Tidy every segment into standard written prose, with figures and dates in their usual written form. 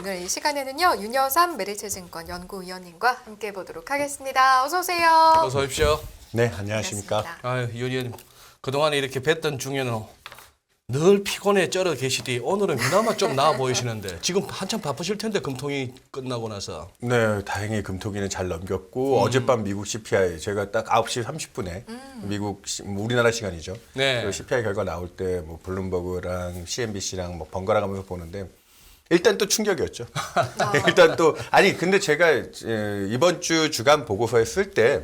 오늘 이 시간에는요 윤여삼 메리츠증권 연구위원님과 함께 보도록 하겠습니다. 어서 오세요. 어서 오십시오. 네, 안녕하십니까. 반갑습니다. 아유, 윤 의원님. 그동안에 이렇게 뵀던 중에는 늘 피곤해 쩔어 계시디 오늘은 그나마 좀 나아 보이시는데 지금 한참 바쁘실 텐데 금통이 끝나고 나서. 네, 다행히 금토기는 잘 넘겼고 어젯밤 미국 CPI 제가 딱 9시 30분에 우리나라 시간이죠. 네. 그 CPI 결과 나올 때 뭐 블룸버그랑 CNBC랑 뭐 번갈아 가면서 보는데 일단 또 충격이었죠. 일단 또 아니 근데 제가 이번 주 주간 보고서에 쓸때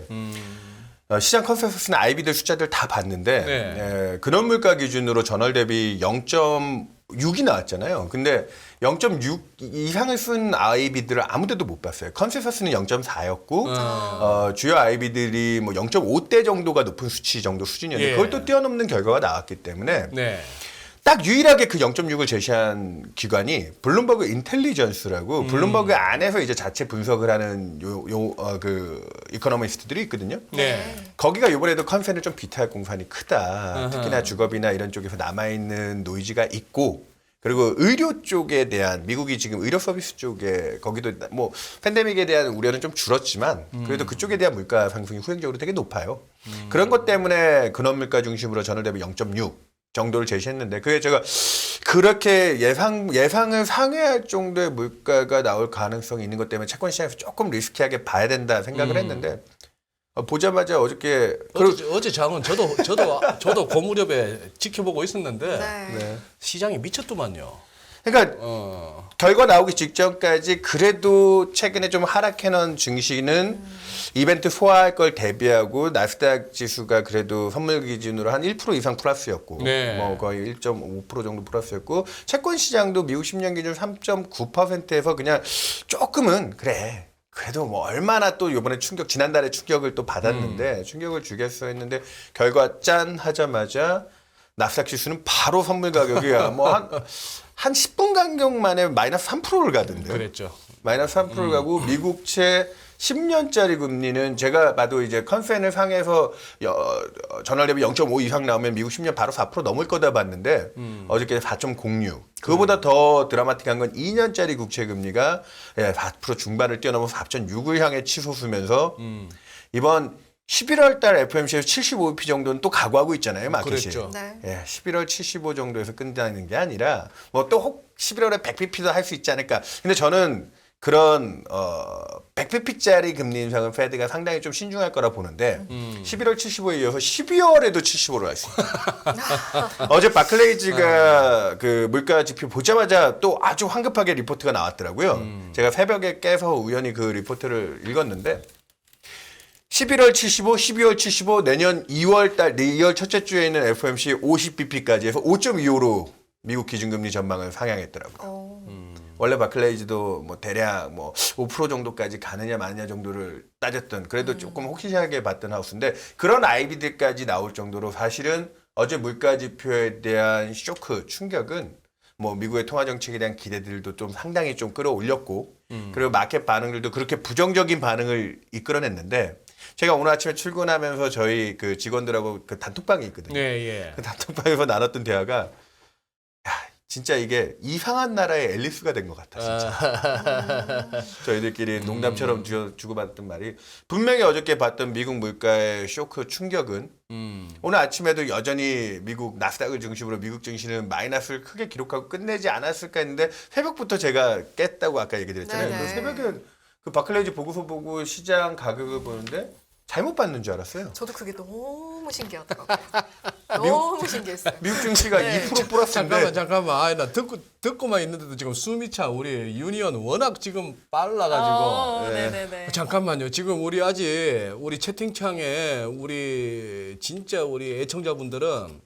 시장 컨센서스나 IB들 숫자들 다 봤는데 네. 근원물가 기준으로 전월 대비 0.6이 나왔잖아요. 근데 0.6 이상을 쓴 IB들을 아무 데도 못 봤어요. 컨센서스는 0.4였고 주요 IB들이 뭐 0.5대 정도가 높은 수치 정도 수준이었는데 예. 그걸 또 뛰어넘는 결과가 나왔기 때문에 네. 딱 유일하게 그 0.6을 제시한 기관이 블룸버그 인텔리전스라고 블룸버그 안에서 이제 자체 분석을 하는 그 이코노미스트들이 있거든요. 네. 거기가 이번에도 컨센을 좀 비트할 공산이 크다. 특히나 주거비나 이런 쪽에서 남아있는 노이즈가 있고 그리고 의료 쪽에 대한 미국이 지금 의료 서비스 쪽에 거기도 뭐 팬데믹에 대한 우려는 좀 줄었지만 그래도 그쪽에 대한 물가 상승이 후행적으로 되게 높아요. 그런 것 때문에 근원물가 중심으로 전월 대비 0.6 정도를 제시했는데 그게 제가 그렇게 예상을 상회할 정도의 물가가 나올 가능성이 있는 것 때문에 채권 시장에서 조금 리스키하게 봐야 된다 생각을 했는데 보자마자 어저께 어제 장은 저도 그 무렵에 지켜보고 있었는데 네. 시장이 미쳤더만요. 그러니까 결과 나오기 직전까지 그래도 최근에 좀 하락해놓은 증시는 이벤트 소화할 걸 대비하고 나스닥 지수가 그래도 선물 기준으로 한 1% 이상 플러스였고 네. 뭐 거의 1.5% 정도 플러스였고 채권 시장도 미국 10년 기준 3.9%에서 그냥 조금은 그래. 그래도 뭐 얼마나 또 이번에 지난달에 충격을 또 받았는데 충격을 주겠어 했는데 결과 짠 하자마자 나스닥 지수는 바로 선물 가격이 뭐 한 10분 간격 만에 마이너스 3%를 가던데요. 그랬죠. 마이너스 3%를 가고 미국채 10년짜리 금리는 제가 봐도 이제 컨센을 상해서 전월 대비 0.5 이상 나오면 미국 10년 바로 4% 넘을 거다 봤는데 어저께 4.06. 그거보다 더 드라마틱한 건 2년짜리 국채 금리가 4% 중반을 뛰어넘어서 4.6을 향해 치솟으면서 이번 11월 달 FOMC에서 75bp 정도는 또 각오하고 있잖아요, 마켓이. 그랬죠. 네. 예, 11월 75 정도에서 끝나는 게 아니라 뭐 또 혹 11월에 100bp도 할 수 있지 않을까. 근데 저는 그런 100bp짜리 금리 인상은 페드가 상당히 좀 신중할 거라 보는데 11월 75에 이어서 12월에도 75를 할 수 있다. 어제 바클레이즈가 그 물가 지표 보자마자 또 아주 황급하게 리포트가 나왔더라고요. 제가 새벽에 깨서 우연히 그 리포트를 읽었는데 11월 75, 12월 75, 내년 2월 달, 2월 첫째 주에 있는 FOMC 50bp까지 해서 5.25로 미국 기준금리 전망을 상향했더라고요. 원래 바클레이즈도 뭐 대략 뭐 5% 정도까지 가느냐 마느냐 정도를 따졌던 그래도 조금 혹시하게 봤던 하우스인데 그런 IB들까지 나올 정도로 사실은 어제 물가 지표에 대한 쇼크, 충격은 뭐 미국의 통화 정책에 대한 기대들도 좀 상당히 좀 끌어올렸고 그리고 마켓 반응들도 그렇게 부정적인 반응을 이끌어냈는데 제가 오늘 아침에 출근하면서 저희 그 직원들하고 그 단톡방이 있거든요. 네, 예. 그 단톡방에서 나눴던 대화가 야, 진짜 이게 이상한 나라의 앨리스가 된 것 같아 진짜. 저희들끼리 농담처럼 주고받던 말이 분명히 어저께 봤던 미국 물가의 쇼크 충격은 오늘 아침에도 여전히 미국 나스닥을 중심으로 미국 증시는 마이너스를 크게 기록하고 끝내지 않았을까 했는데 새벽부터 제가 깼다고 아까 얘기 드렸잖아요. 네네. 새벽에 그 바클레이즈 보고서 보고 시장 가격을 보는데 잘못 봤는 줄 알았어요. 저도 그게 너무 신기하더라고요. 너무 신기했어요. 미국 증시가 네. 2% 플러스인데 잠깐만. 아, 나 듣고만 있는데도 지금 숨이 차. 우리 유니언 워낙 지금 빨라가지고. 네네네. 잠깐만요. 지금 우리 아직 우리 채팅창에 우리 진짜 우리 애청자분들은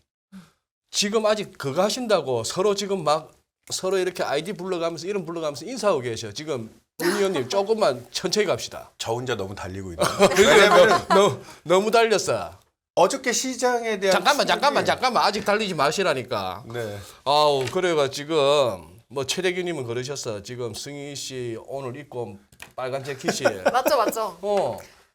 지금 아직 그거 하신다고 서로 지금 막 서로 이렇게 아이디 불러가면서 이름 불러가면서 인사하고 계셔. 지금 유니언님 조금만 천천히 갑시다. 저 혼자 너무 달리고 있는. 왜냐면 너무 달렸어. 어저께 시장에 대한 잠깐만 아직 달리지 마시라니까. 네. 아우 그래가 지금 뭐 최대규님은 그러셨어. 지금 승희 씨 오늘 입고 빨간 재킷이. 맞죠.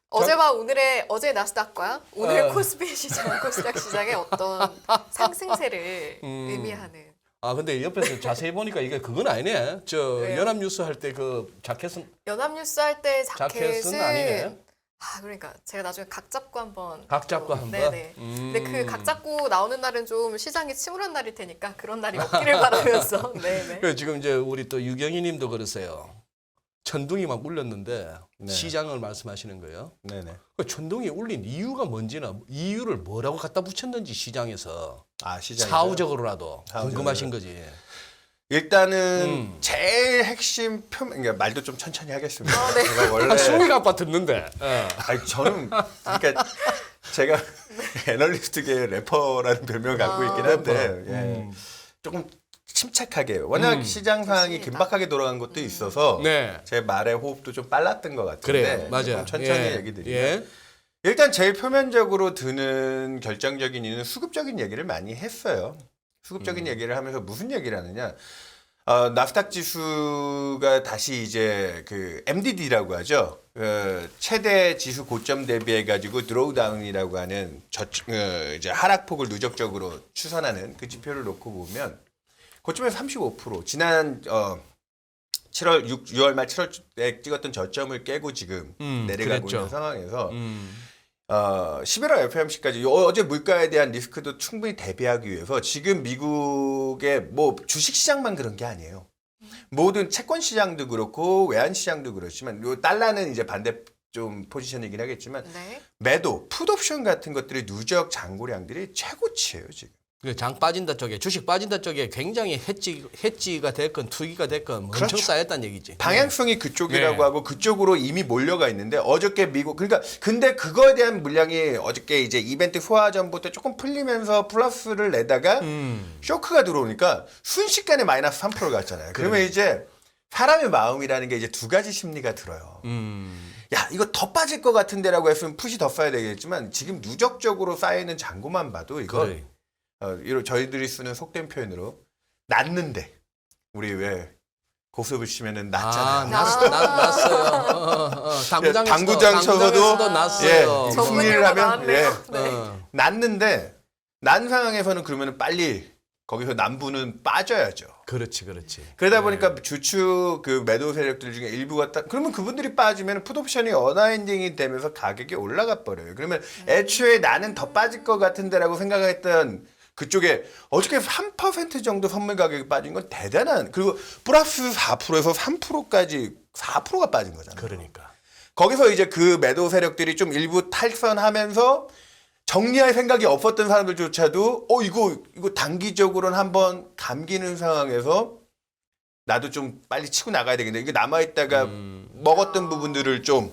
어제와 오늘의 어제 나스닥과 오늘 코스피 시장, 코스닥 시장의 어떤 상승세를 의미하는. 아 근데 옆에서 자세히 보니까 이게 그건 아니네. 저 왜요? 연합뉴스 할 때 그 자켓은 연합뉴스 할 때 자켓은 아니네. 아 그러니까 제가 나중에 각 잡고 한번 각 잡고 한번? 네네. 근데 그 각 잡고 나오는 날은 좀 시장이 침울한 날일 테니까 그런 날이 없기를 바라면서 네네. 그래서 지금 이제 우리 또 유경희님도 그러세요. 천둥이 막 울렸는데 네. 시장을 말씀하시는 거예요. 네네. 그 천둥이 울린 이유가 뭔지나 이유를 뭐라고 갖다 붙였는지 시장에서 아 시장 사후적으로라도 사후적으로. 궁금하신 거지. 일단은 제일 핵심 그러니까 말도 좀 천천히 하겠습니다. 네. 제가 원래 수미가 아빠 듣는데. 아니 저는 그러니까 제가 애널리스트계 래퍼라는 별명을 갖고 있긴 한데 예. 조금 침착하게 워낙 시장 상황이 좋습니다. 긴박하게 돌아간 것도 있어서 네. 제 말의 호흡도 좀 빨랐던 것 같은데 그래요. 맞아요. 좀 천천히 예. 얘기 드리면 예. 일단 제일 표면적으로 드는 결정적인 이유는 수급적인 얘기를 많이 했어요. 수급적인 얘기를 하면서 무슨 얘기를 하느냐? 나스닥 지수가 다시 이제 그 MDD라고 하죠. 최대 지수 고점 대비해 가지고 드로우다운이라고 하는 이제 하락폭을 누적적으로 추산하는 그 지표를 놓고 보면 고점에서 35% 지난 6월 말 7월에 찍었던 저점을 깨고 지금 내려가고 그랬죠. 있는 상황에서 11월 FOMC까지 어제 물가에 대한 리스크도 충분히 대비하기 위해서 지금 미국의 뭐 주식 시장만 그런 게 아니에요. 모든 채권 시장도 그렇고 외환 시장도 그렇지만 요 달러는 이제 반대 좀 포지션이긴 하겠지만 네. 매도, 풋옵션 같은 것들이 누적 잔고량들이 최고치예요 지금. 그 장 빠진다 쪽에 주식 빠진다 쪽에 굉장히 해지가 됐건 투기가 됐건 엄청 그렇죠. 쌓였다는 얘기지. 방향성이 그쪽이라고 네. 하고 그쪽으로 이미 몰려가 있는데 어저께 미국 그러니까 근데 그거에 대한 물량이 어저께 이제 이벤트 소화 전부터 조금 풀리면서 플러스를 내다가 쇼크가 들어오니까 순식간에 마이너스 3% 갔잖아요. 그러면 이제 사람의 마음이라는 게 이제 두 가지 심리가 들어요. 야 이거 더 빠질 것 같은데라고 했으면 푸시 더 써야 되겠지만 지금 누적적으로 쌓여있는 잔고만 봐도 이거 그래. 저희들이 쓰는 속된 표현으로 났는데 우리 왜 고스톱을 치면은 났잖아요. 났어요. 당구장 쳐서도 났어요. 예, 전문 승리를 용어 하면 나왔네요. 네. 났는데 난 상황에서는 그러면 빨리 거기서 남부는 빠져야죠. 그렇지, 그렇지. 그러다 보니까 주축 그 매도 세력들 중에 일부가 그러면 그분들이 빠지면 풋옵션이 어나인딩이 되면서 가격이 올라가 버려요. 그러면 애초에 나는 더 빠질 것 같은데라고 생각했던 그쪽에 어저께 3% 정도 선물 가격이 빠진 건 대단한 그리고 플러스 4%에서 3%까지 4%가 빠진 거잖아요. 그러니까. 거기서 이제 그 매도 세력들이 좀 일부 탈선하면서 정리할 생각이 없었던 사람들조차도 이거 단기적으로는 한번 감기는 상황에서 나도 좀 빨리 치고 나가야 되겠네. 이게 남아있다가 먹었던 부분들을 좀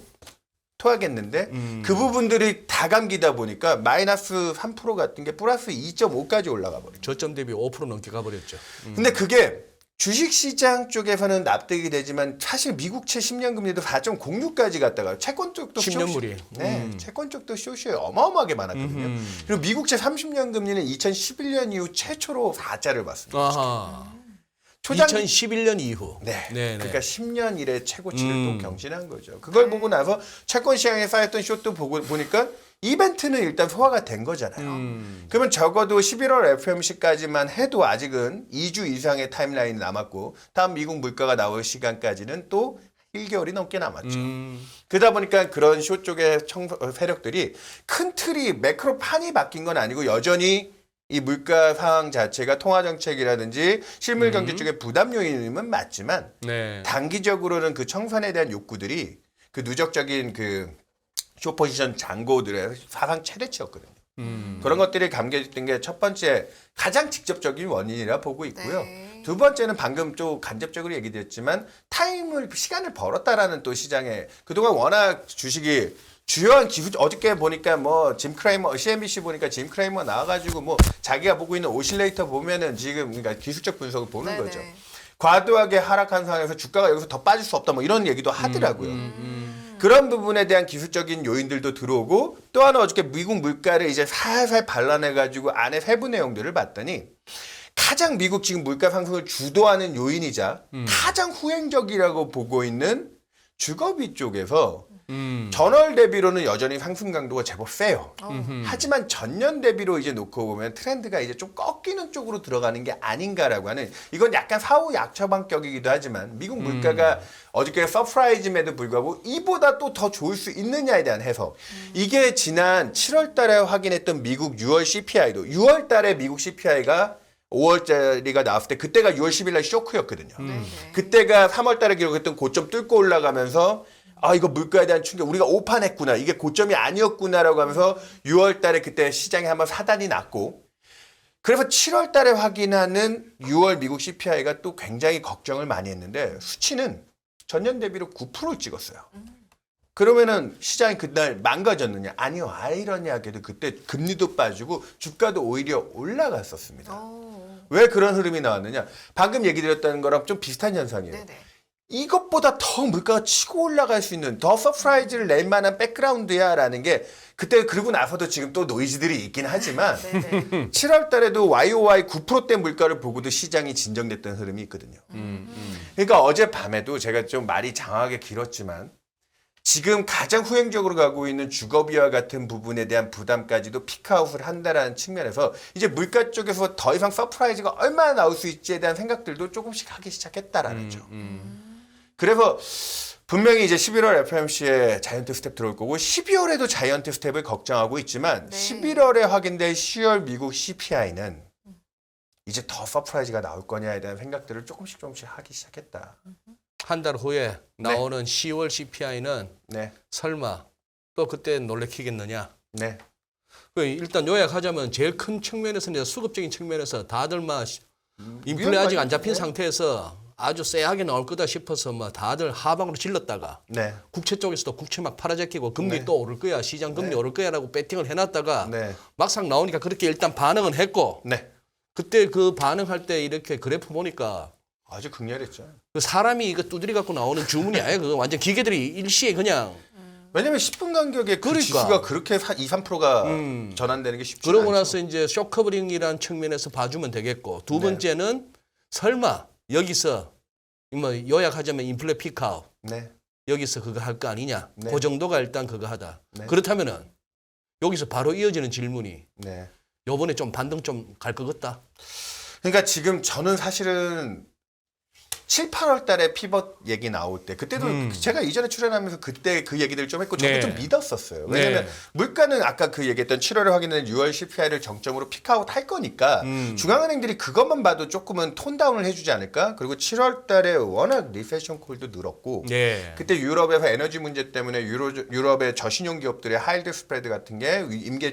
토하겠는데 그 부분들이 다 감기다 보니까 마이너스 3% 같은 게 플러스 2.5까지 올라가 버려요. 저점 대비 5% 넘게 가버렸죠. 근데 그게 주식시장 쪽에서는 납득이 되지만 사실 미국채 10년 금리도 4.06까지 갔다가 채권 쪽도 10년물이. 네, 채권 쪽도 쇼쇼에 어마어마하게 많았거든요. 그리고 미국채 30년 금리는 2011년 이후 최초로 4자를 봤습니다. 아하. 초장 2011년 이후. 네. 네네. 그러니까 10년 이래 최고치를 또 경신한 거죠. 그걸 보고 나서 채권 시장에 쌓였던 쇼도 보니까 이벤트는 일단 소화가 된 거잖아요. 그러면 적어도 11월 FOMC까지만 해도 아직은 2주 이상의 타임라인이 남았고 다음 미국 물가가 나올 시간까지는 또 1개월이 넘게 남았죠. 그러다 보니까 그런 쇼 쪽의 세력들이 큰 틀이 매크로 판이 바뀐 건 아니고 여전히 이 물가 상황 자체가 통화정책이라든지 실물 경제 쪽의 부담 요인은 맞지만 네. 단기적으로는 그 청산에 대한 욕구들이 그 누적적인 그 쇼포지션 잔고들의 사상 최대치였거든요. 그런 것들이 감겨졌던 게 첫 번째 가장 직접적인 원인이라 보고 있고요. 네. 두 번째는 방금 좀 간접적으로 얘기드렸지만 시간을 벌었다라는 또 시장에 그동안 워낙 주식이 주요한 기술 어저께 보니까 뭐 짐 크레이머 CNBC 보니까 짐 크레이머 나와가지고 뭐 자기가 보고 있는 오실레이터 보면은 지금 그러니까 기술적 분석을 보는 네네. 거죠. 과도하게 하락한 상황에서 주가가 여기서 더 빠질 수 없다 뭐 이런 얘기도 하더라고요. 그런 부분에 대한 기술적인 요인들도 들어오고 또 하나 어저께 미국 물가를 이제 살살 발라내가지고 안에 세부 내용들을 봤더니 가장 미국 지금 물가 상승을 주도하는 요인이자 가장 후행적이라고 보고 있는 주거비 쪽에서 전월 대비로는 여전히 상승 강도가 제법 세요. 어. 하지만 전년 대비로 이제 놓고 보면 트렌드가 이제 좀 꺾이는 쪽으로 들어가는 게 아닌가라고 하는, 이건 약간 사후 약처방격이기도 하지만 미국 물가가 어저께 서프라이즈임에도 불구하고 이보다 또 더 좋을 수 있느냐에 대한 해석. 이게 지난 7월 달에 확인했던 미국 6월 CPI도 6월 달에 미국 CPI가 5월짜리가 나왔을 때 그때가 6월 10일 날 쇼크였거든요. 네네. 그때가 3월 달에 기록했던 고점 뚫고 올라가면서 아 이거 물가에 대한 충격 우리가 오판했구나 이게 고점이 아니었구나라고 하면서 6월 달에 그때 시장에 한번 사단이 났고, 그래서 7월 달에 확인하는 6월 미국 CPI가 또 굉장히 걱정을 많이 했는데 수치는 전년 대비로 9%를 찍었어요. 그러면은 시장이 그날 망가졌느냐? 아니요. 아이러니하게도 그때 금리도 빠지고 주가도 오히려 올라갔었습니다. 어. 왜 그런 흐름이 나왔느냐? 방금 얘기 드렸다는 거랑 좀 비슷한 현상이에요. 네네. 이것보다 더 물가가 치고 올라갈 수 있는 더 서프라이즈를 낼 만한 백그라운드야라는 게 그때 그러고 나서도 지금 또 노이즈들이 있긴 하지만 네네. 7월 달에도 YOY 9%대 물가를 보고도 시장이 진정됐던 흐름이 있거든요. 그러니까 어젯밤에도 제가 좀 말이 장하게 길었지만 지금 가장 후행적으로 가고 있는 주거비와 같은 부분에 대한 부담까지도 피크아웃을 한다라는 측면에서 이제 물가 쪽에서 더 이상 서프라이즈가 얼마나 나올 수 있지에 대한 생각들도 조금씩 하기 시작했다라는 점. 그래서 분명히 이제 11월 FOMC에 자이언트 스텝 들어올 거고 12월에도 자이언트 스텝을 걱정하고 있지만 네. 11월에 확인될 10월 미국 CPI는 이제 더 서프라이즈가 나올 거냐에 대한 생각들을 조금씩 하기 시작했다. 한 달 후에 나오는 10월 CPI는 네, 설마 또 그때 놀래키겠느냐? 네, 일단 요약하자면 제일 큰 측면에서는 수급적인 측면에서 다들 막 인플레 아직 안 잡힌 네. 상태에서 아주 쎄하게 나올 거다 싶어서 막 다들 하방으로 질렀다가 네, 국채 쪽에서도 국채 막 팔아제끼고 금리 네. 또 오를 거야, 시장 금리 네. 오를 거야라고 배팅을 해놨다가 네, 막상 나오니까 그렇게 일단 반응은 했고 네. 그때 그 반응할 때 이렇게 그래프 보니까 아주 극렬했죠. 그 사람이 이거 두드리 갖고 나오는 주문이 아니야. 그거 완전 기계들이 일시에 그냥 왜냐면 10분 간격에 그 그러니까. 지수가 그렇게 2, 3%가 전환되는 게 쉽지 않죠. 그러고 나서 이제 쇼커버링이라는 측면에서 봐주면 되겠고 두 네. 번째는 설마 여기서 뭐 요약하자면 인플레 피크아웃 네, 여기서 그거 할 거 아니냐. 네. 그 정도가 일단 그거 하다. 네. 그렇다면은 여기서 바로 이어지는 질문이 네. 요번에 좀 반등 좀 갈 것 같다. 그러니까 지금 저는 사실은 7, 8월 달에 피벗 얘기 나올 때 그때도 제가 이전에 출연하면서 그때 그 얘기들 좀 했고 저도 네. 좀 믿었었어요. 왜냐하면 네. 물가는 아까 그 얘기했던 7월에 확인된 6월 CPI를 정점으로 피크아웃 할 거니까 중앙은행들이 그것만 봐도 조금은 톤다운을 해주지 않을까? 그리고 7월 달에 워낙 리세션 콜도 늘었고 네. 그때 유럽에서 에너지 문제 때문에 유럽의 저신용 기업들의 하이드 스프레드 같은 게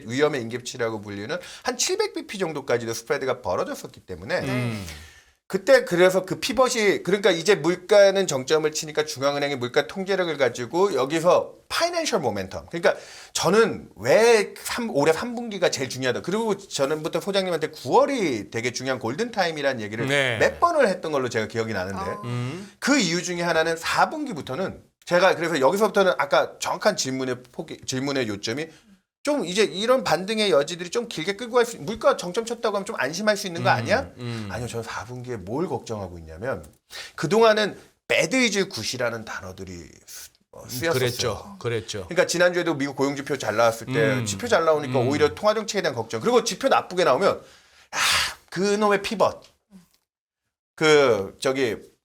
위험의 임계치라고 불리는 한 700bp 정도까지도 스프레드가 벌어졌었기 때문에 그때 그래서 그 피벗이 그러니까 이제 물가는 정점을 치니까 중앙은행이 물가 통제력을 가지고 여기서 파이낸셜 모멘텀 그러니까 저는 왜 올해 3분기가 제일 중요하다. 그리고 저는부터 소장님한테 9월이 되게 중요한 골든타임이라는 얘기를 네. 몇 번을 했던 걸로 제가 기억이 나는데 그 이유 중에 하나는 4분기부터는 제가 그래서 여기서부터는 아까 정확한 질문의 요점이 좀 이제 이런 반등의 여지들이 좀 길게 끌고 갈 수 물가 정점 쳤다고 하면 좀 안심할 수 있는 거 아니야? 아니요. 저는 4분기에 뭘 걱정하고 있냐면 그동안은 bad is good이라는 단어들이 쓰였었어요. 그랬죠. 그러니까 지난주에도 미국 고용지표 잘 나왔을 때 지표 잘 나오니까 오히려 통화정책에 대한 걱정. 그리고 지표 나쁘게 나오면 그놈의 피벗.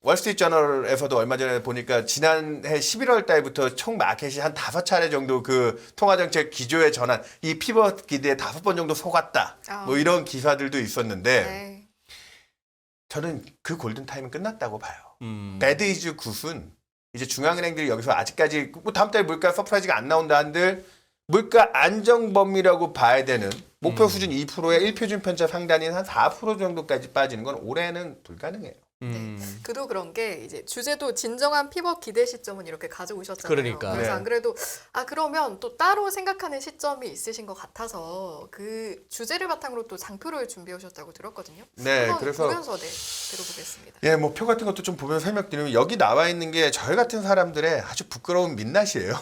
월스트리트저널에서도 얼마 전에 보니까 지난해 11월 달부터 총 마켓이 한 5차례 정도 그 통화정책 기조의 전환, 이 피벗 기대에 5번 정도 속았다. 뭐 이런 기사들도 있었는데 네. 저는 그 골든타임은 끝났다고 봐요. 배드 이즈 굿은 이제 중앙은행들이 여기서 아직까지 뭐 다음 달 물가 서프라이즈가 안 나온다 한들 물가 안정 범위라고 봐야 되는 목표 수준 2%의 1표준 편차 상단인 한 4% 정도까지 빠지는 건 올해는 불가능해요. 네. 그도 그런 게 이제 주제도 진정한 피벗 기대 시점은 이렇게 가져오셨잖아요. 그러니까. 그래서 네. 안 그래도 그러면 또 따로 생각하는 시점이 있으신 것 같아서 그 주제를 바탕으로 또 장표를 준비해 오셨다고 들었거든요. 네, 한번 그래서 보면서 들어보겠습니다. 예, 뭐 표 같은 것도 좀 보면 설명드리면 여기 나와 있는 게 저희 같은 사람들의 아주 부끄러운 민낯이에요.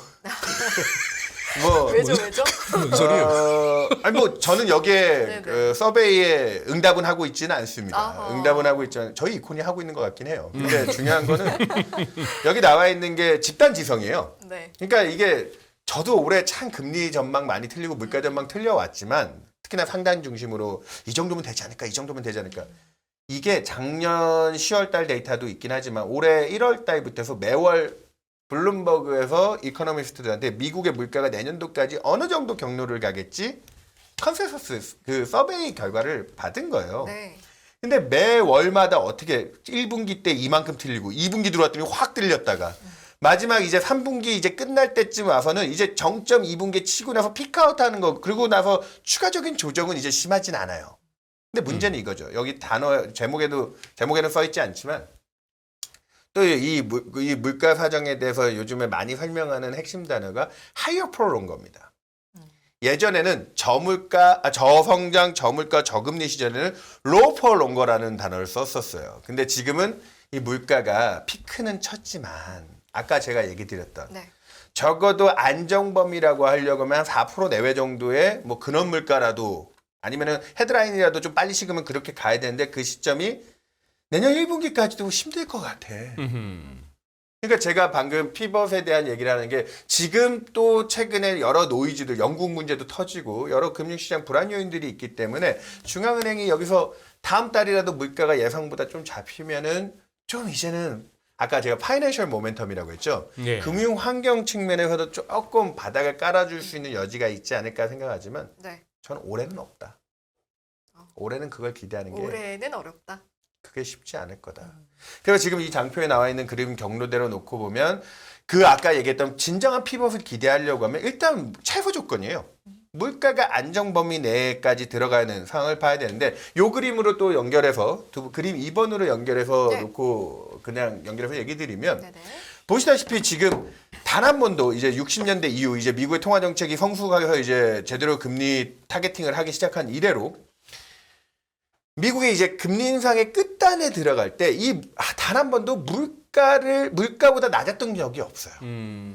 뭐 왜죠? 무슨 소리예요? 아니 뭐 저는 여기에 네네. 그 서베이에 응답은 하고 있지는 않습니다. 아하. 응답은 하고 있지만 저희 이콘이 하고 있는 것 같긴 해요. 근데 중요한 거는 여기 나와 있는 게 집단 지성이에요. 네. 그러니까 이게 저도 올해 참 금리 전망 많이 틀리고 물가 전망 틀려왔지만 특히나 상단 중심으로 이 정도면 되지 않을까, 이 정도면 되지 않을까. 이게 작년 10월 달 데이터도 있긴 하지만 올해 1월 달부터 매월 블룸버그에서 이코노미스트들한테 미국의 물가가 내년도까지 어느 정도 경로를 가겠지 컨센서스 그 서베이 결과를 받은 거예요. 네. 근데 매월마다 어떻게 1분기 때 이만큼 틀리고 2분기 들어왔더니 확 틀렸다가 마지막 이제 3분기 이제 끝날 때쯤 와서는 이제 정점 2분기 치고 나서 피크아웃 하는 거 그러고 나서 추가적인 조정은 이제 심하진 않아요. 근데 문제는 이거죠. 여기 단어 제목에는 써 있지 않지만 또 이 물가 사정에 대해서 요즘에 많이 설명하는 핵심 단어가 higher for longer입니다. 예전에는 저성장, 저물가, 저금리 시절에는 low for longer라는 단어를 썼었어요. 근데 지금은 이 물가가 피크는 쳤지만 아까 제가 얘기 드렸던 네. 적어도 안정범위라고 하려고 하면 4% 내외 정도의 뭐 근원 물가라도 아니면은 헤드라인이라도 좀 빨리 식으면 그렇게 가야 되는데 그 시점이 내년 1분기까지도 힘들 것 같아. 그러니까 제가 방금 피벗에 대한 얘기를 하는 게 지금 또 최근에 여러 노이즈들, 영국 문제도 터지고 여러 금융시장 불안 요인들이 있기 때문에 중앙은행이 여기서 다음 달이라도 물가가 예상보다 좀 잡히면은 좀 이제는 아까 제가 파이낸셜 모멘텀이라고 했죠. 네. 금융 환경 측면에서도 조금 바닥을 깔아줄 수 있는 여지가 있지 않을까 생각하지만 네. 저는 올해는 없다. 올해는 그걸 기대하는 게 올해는 어렵다. 그게 쉽지 않을 거다. 그래서 지금 이 장표에 나와 있는 그림 경로대로 놓고 보면 그 아까 얘기했던 진정한 피벗을 기대하려고 하면 일단 최소 조건이에요. 물가가 안정 범위 내까지 들어가는 상황을 봐야 되는데 요 그림으로 또 연결해서 그림 2번으로 연결해서 네. 놓고 그냥 연결해서 얘기 드리면 네네. 보시다시피 지금 단 한 번도 이제 60년대 이후 이제 미국의 통화 정책이 성숙해서 이제 제대로 금리 타겟팅을 하기 시작한 이래로 미국의 이제 금리 인상의 끝단에 들어갈 때 이 단 한 번도 물가보다 낮았던 적이 없어요.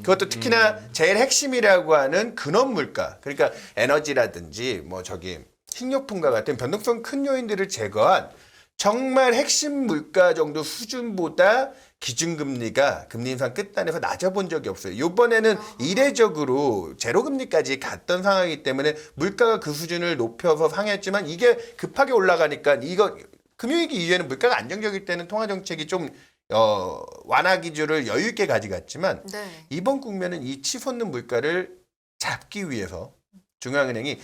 그것도 특히나 제일 핵심이라고 하는 근원 물가, 그러니까 에너지라든지 뭐 저기 식료품과 같은 변동성 큰 요인들을 제거한 정말 핵심 물가 정도 수준보다 기준금리가 금리 인상 끝단에서 낮아본 적이 없어요. 이번에는 이례적으로 제로금리까지 갔던 상황이기 때문에 물가가 그 수준을 높여서 상했지만 이게 급하게 올라가니까 이거 금융위기 이후에는 물가가 안정적일 때는 통화정책이 좀 완화 기조를 여유 있게 가져갔지만 네. 이번 국면은 이 치솟는 물가를 잡기 위해서 중앙은행이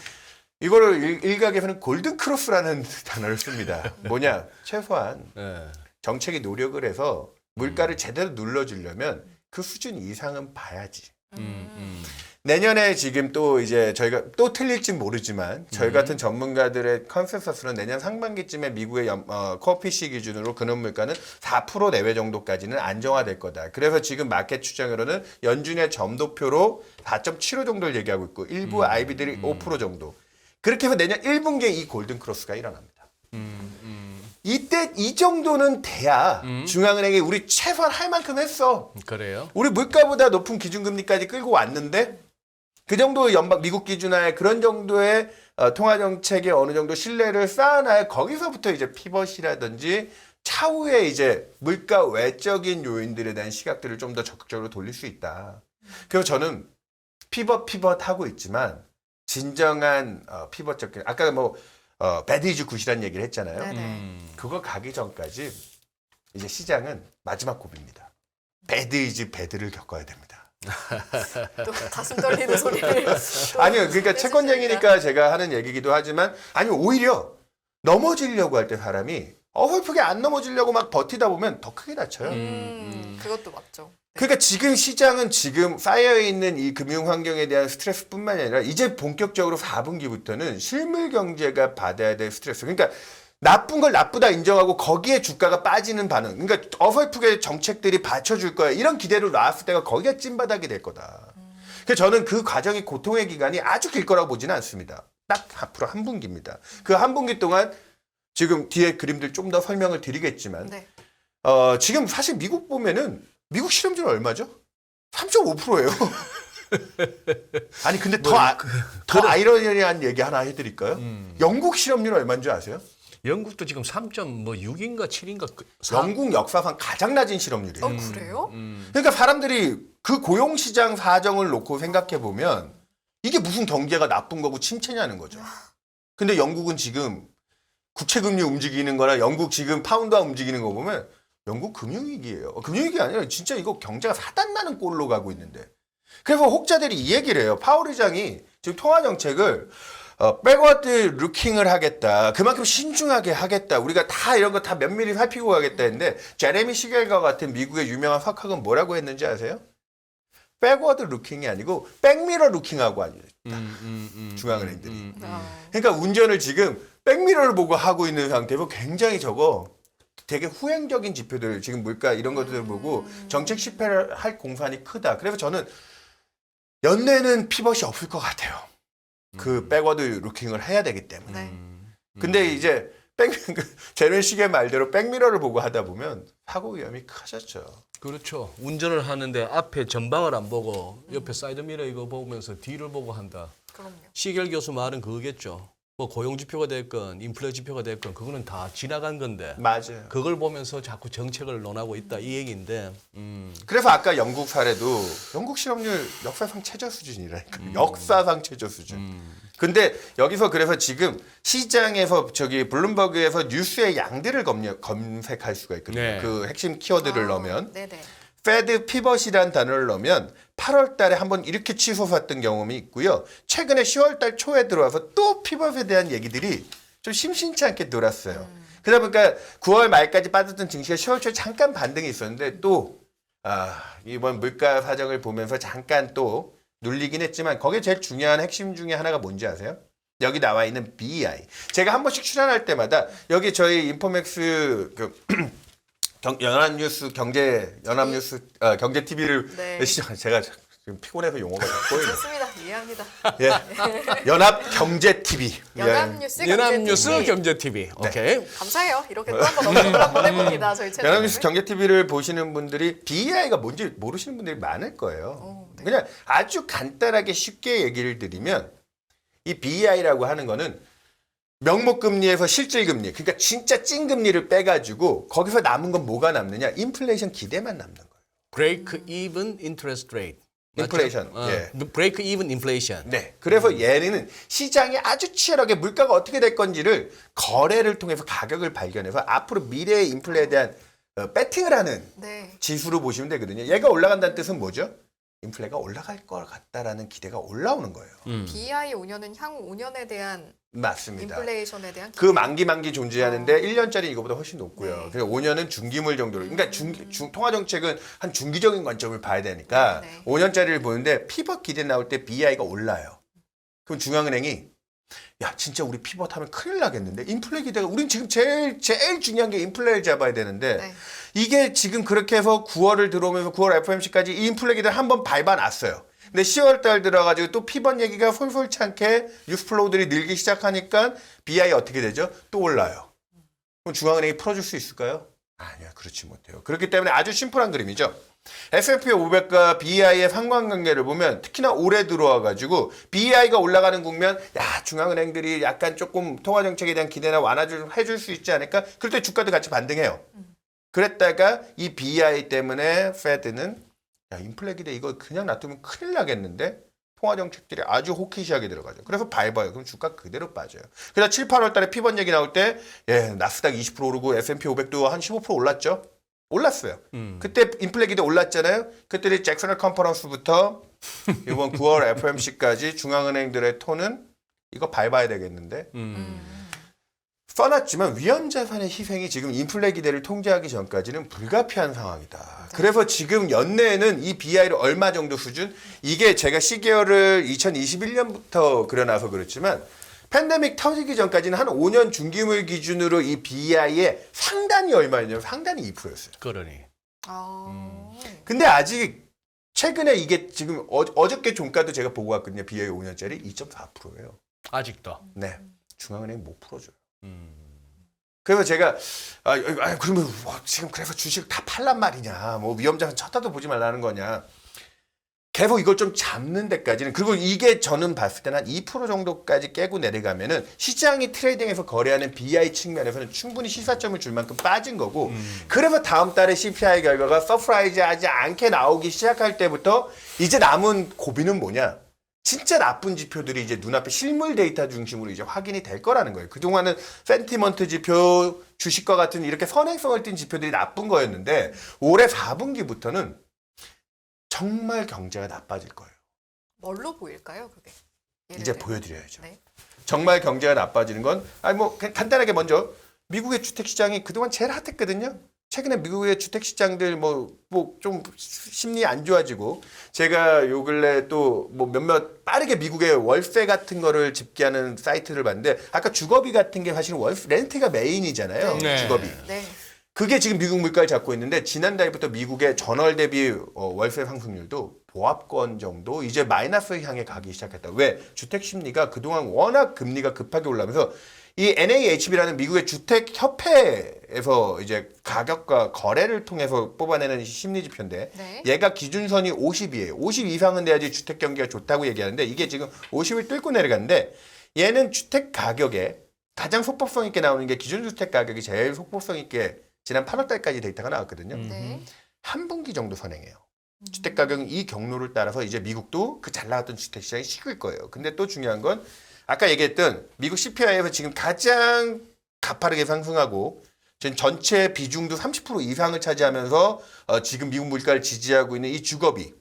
이거를 일각에서는 골든 크로스라는 단어를 씁니다. 뭐냐? 최소한 네. 정책이 노력을 해서 물가를 제대로 눌러주려면 그 수준 이상은 봐야지. 내년에 지금 또 이제 저희가 또 틀릴지 모르지만 저희 같은 전문가들의 컨센서스는 내년 상반기쯤에 미국의 코어 PC 기준으로 근원 물가는 4% 내외 정도까지는 안정화될 거다. 그래서 지금 마켓 추정으로는 연준의 점도표로 4.75 정도를 얘기하고 있고 일부 IB들이 5% 정도. 그렇게 해서 내년 1분기에 이 골든 크로스가 일어납니다. 이때 이 정도는 돼야 중앙은행이 우리 최소한 할 만큼 했어. 그래요? 우리 물가보다 높은 기준금리까지 끌고 왔는데 그 정도 미국 기준화의 그런 정도의 통화정책에 어느 정도 신뢰를 쌓아놔야 거기서부터 이제 피벗이라든지 차후에 이제 물가 외적인 요인들에 대한 시각들을 좀 더 적극적으로 돌릴 수 있다. 그래서 저는 피벗 하고 있지만 진정한 피벗적 아까 뭐 배드이즈 굿이라는 얘기를 했잖아요. 네네. 그거 가기 전까지 이제 시장은 마지막 고비입니다. 배드이즈 배드를 겪어야 됩니다. 또 가슴 떨리는 소리를. 또 아니요, 그러니까 해주시니까. 채권쟁이니까 제가 하는 얘기기도 하지만 아니 오히려 넘어지려고 할 때 사람이 어설프게 안 넘어지려고 막 버티다 보면 더 크게 다쳐요. 그것도 맞죠. 그러니까 지금 시장은 지금 쌓여있는 이 금융 환경에 대한 스트레스뿐만이 아니라 이제 본격적으로 4분기부터는 실물 경제가 받아야 될 스트레스. 그러니까 나쁜 걸 나쁘다 인정하고 거기에 주가가 빠지는 반응. 그러니까 어설프게 정책들이 받쳐줄 거야. 이런 기대로 나왔을 때가 거기가 찐바닥이 될 거다. 그래서 저는 그 과정이 고통의 기간이 아주 길 거라고 보지는 않습니다. 딱 앞으로 한 분기입니다. 그 한 분기 동안 지금 뒤에 그림들 좀 더 설명을 드리겠지만 네. 지금 사실 미국 보면은 미국 실업률 얼마죠? 3.5%예요. 아니 근데 더 아이러니한 얘기 하나 해드릴까요? 영국 실업률 얼마인 줄 아세요? 영국도 지금 3.6인가 7인가 영국 역사상 가장 낮은 실업률이에요. 그래요? 그러니까 사람들이 그 고용시장 사정을 놓고 생각해 보면 이게 무슨 경제가 나쁜 거고 침체냐는 거죠. 근데 영국은 지금 국채금리 움직이는 거나 영국 지금 파운드화 움직이는 거 보면 영국 금융위기예요. 금융위기 아니라 진짜 이거 경제가 사단나는 꼴로 가고 있는데. 그래서 혹자들이 이 얘기를 해요. 파월 의장이 지금 통화정책을 백워드 루킹을 하겠다. 그만큼 신중하게 하겠다. 우리가 다 이런 거 다 면밀히 살피고 가겠다 했는데 제레미 시겔과 같은 미국의 유명한 석학은 뭐라고 했는지 아세요? 백워드 루킹이 아니고 백미러 루킹하고 아니에요. 중앙은행들이. 그러니까 운전을 지금 백미러를 보고 하고 있는 상태고 굉장히 되게 후행적인 지표들 지금 물가 이런 것들을 보고 정책 실패를 할 공산이 크다. 그래서 저는 연내는 피벗이 없을 것 같아요. 그 백워드 루킹을 해야 되기 때문에. 네. 근데 이제 제레미 시겔 말대로 백미러를 보고 하다 보면 사고 위험이 커졌죠. 그렇죠. 운전을 하는데 앞에 전방을 안 보고 옆에 사이드미러 이거 보면서 뒤를 보고 한다. 그럼요. 시겔 교수 말은 그거겠죠. 뭐 고용지표가 됐건 인플레 지표가 됐건 그거는 다 지나간 건데 맞아요. 그걸 보면서 자꾸 정책을 논하고 있다 이 얘기인데 그래서 아까 영국 사례도 영국 실업률 역사상 최저 수준이라니까. 역사상 최저 수준. 근데 여기서 그래서 지금 시장에서 저기 블룸버그에서 뉴스의 양들을 검색할 수가 있거든요. 네. 그 핵심 키워드를 넣으면 네네. 페드 피벗이라는 단어를 넣으면 8월 달에 한번 이렇게 치솟았던 경험이 있고요. 최근에 10월 달 초에 들어와서 또 피벗에 대한 얘기들이 좀 심심치 않게 돌았어요. 그러다 보니까 9월 말까지 빠졌던 증시가 10월 초에 잠깐 반등이 있었는데 또 이번 물가 사정을 보면서 잠깐 또 눌리긴 했지만 거기에 제일 중요한 핵심 중에 하나가 뭔지 아세요? 여기 나와 있는 BEI. 제가 한 번씩 출연할 때마다 여기 저희 인포맥스 연합뉴스 경제 TV를 네. 제가 지금 피곤해서 용어가 자꾸 좋습니다. 이해합니다. 예. 연합 경제 TV. 연합뉴스 연합뉴스 경제 TV. 경제 TV. 오케이. 감사해요. 이렇게 또 한번 언급을 한번 해봅니다. 저희 채널. 연합뉴스 경제 TV를 보시는 분들이 BEI가 뭔지 모르시는 분들이 많을 거예요. 네. 그냥 아주 간단하게 쉽게 얘기를 드리면 이 BEI라고 하는 거는 명목금리에서 실질금리, 그러니까 진짜 찐금리를 빼가지고 거기서 남은 건 뭐가 남느냐? 인플레이션 기대만 남는 거예요. Break even interest rate. 인플레이션. 예. Break even inflation. 네. 그래서 얘는 시장이 아주 치열하게 물가가 어떻게 될 건지를 거래를 통해서 가격을 발견해서 앞으로 미래의 인플레에 대한 배팅을 하는 네. 지수로 보시면 되거든요. 얘가 올라간다는 뜻은 뭐죠? 인플레가 올라갈 것 같다라는 기대가 올라오는 거예요. BEI 5년은 향후 5년에 대한 맞습니다. 인플레이션에 대한 그 만기 이존재하는데 1년짜리 이거보다 훨씬 높고요. 네. 그래서 5년은 중기물 정도로. 그러니까 통화정책은 한 중기적인 관점을 봐야 되니까 네. 5년짜리를 보는데 피벗 기대 나올 때 BI가 올라요. 그럼 중앙은행이 야 진짜 우리 피벗하면 큰일 나겠는데 인플레 기대가 우린 지금 제일 중요한 게 인플레를 잡아야 되는데 네. 이게 지금 그렇게 해서 9월을 들어오면서 9월 FOMC까지 이 인플레 기대를 한번 밟아놨어요. 근데 10월 달 들어가지고 또 피벗 얘기가 솔솔치 않게 뉴스플로우들이 늘기 시작하니까 BI 어떻게 되죠? 또 올라요. 그럼 중앙은행이 풀어줄 수 있을까요? 아니야, 그렇지 못해요. 그렇기 때문에 아주 심플한 그림이죠. S&P 500과 BEI의 상관관계를 보면 특히나 올해 들어와가지고 BEI가 올라가는 국면, 야 중앙은행들이 약간 조금 통화정책에 대한 기대나 해줄 수 있지 않을까? 그럴 때 주가도 같이 반등해요. 그랬다가 이 BEI 때문에 페드는 야 인플레 기대 이거 그냥 놔두면 큰일 나겠는데 통화정책들이 아주 호키시하게 들어가죠. 그래서 밟아요. 그럼 주가 그대로 빠져요. 그래서 7, 8월 달에 피벗 얘기 나올 때 나스닥 20% 오르고 S&P 500도 한 15% 올랐죠. 올랐어요. 그때 인플레 기대 올랐잖아요. 그때 잭슨 컨퍼런스부터 이번 9월 FOMC까지 중앙은행들의 톤은 이거 밟아야 되겠는데 써놨지만 위험자산의 희생이 지금 인플레 기대를 통제하기 전까지는 불가피한 상황이다. 그래서 지금 연내에는 이 BI를 얼마 정도 수준? 이게 제가 시계열을 2021년부터 그려놔서 그렇지만 팬데믹 터지기 전까지는 한 5년 중기물 기준으로 이 BI의 상단이 얼마였냐면 상단이 2%였어요. 그러니. 근데 아직 최근에 이게 지금 어저께 종가도 제가 보고 왔거든요. BI 5년짜리 2.4%예요. 아직도. 네. 중앙은행이 못 풀어줘요. 그래서 제가 그러면 지금 그래서 주식 다 팔란 말이냐 뭐 위험자산 쳐다도 보지 말라는 거냐 계속 이걸 좀 잡는 데까지는 그리고 이게 저는 봤을 때는 한 2% 정도까지 깨고 내려가면은 시장이 트레이딩에서 거래하는 BI 측면에서는 충분히 시사점을 줄 만큼 빠진 거고 그래서 다음 달에 CPI 결과가 서프라이즈하지 않게 나오기 시작할 때부터 이제 남은 고비는 뭐냐? 진짜 나쁜 지표들이 이제 눈앞에 실물 데이터 중심으로 이제 확인이 될 거라는 거예요. 그동안은 센티먼트 지표, 주식과 같은 이렇게 선행성을 띈 지표들이 나쁜 거였는데 올해 4분기부터는 정말 경제가 나빠질 거예요. 뭘로 보일까요, 그게? 예를 이제 들면. 보여드려야죠. 네. 정말 경제가 나빠지는 건 아니 뭐 간단하게 먼저 미국의 주택 시장이 그동안 제일 핫했거든요. 최근에 미국의 주택 시장들 뭐 좀 심리 안 좋아지고 제가 요 근래 또 뭐 몇몇 빠르게 미국의 월세 같은 거를 집계하는 사이트를 봤는데 아까 주거비 같은 게 사실은 렌트가 메인이잖아요. 네. 주거비. 네. 그게 지금 미국 물가를 잡고 있는데 지난달부터 미국의 전월 대비 월세 상승률도 보합권 정도 이제 마이너스 향해 가기 시작했다. 왜? 주택 심리가 그동안 워낙 금리가 급하게 올라오면서 이 NAHB라는 미국의 주택 협회에서 이제 가격과 거래를 통해서 뽑아내는 심리 지표인데 네. 얘가 기준선이 50이에요. 50 이상은 돼야지 주택 경기가 좋다고 얘기하는데 이게 지금 50을 뚫고 내려갔는데 얘는 주택 가격에 가장 속법성 있게 나오는 게 기준 주택 가격이 제일 속법성 있게 지난 8월 달까지 데이터가 나왔거든요. 네. 한 분기 정도 선행해요. 주택 가격은 이 경로를 따라서 이제 미국도 그 잘 나왔던 주택 시장이 식을 거예요. 근데 또 중요한 건 아까 얘기했던 미국 CPI에서 지금 가장 가파르게 상승하고 지금 전체 비중도 30% 이상을 차지하면서 지금 미국 물가를 지지하고 있는 이 주거비.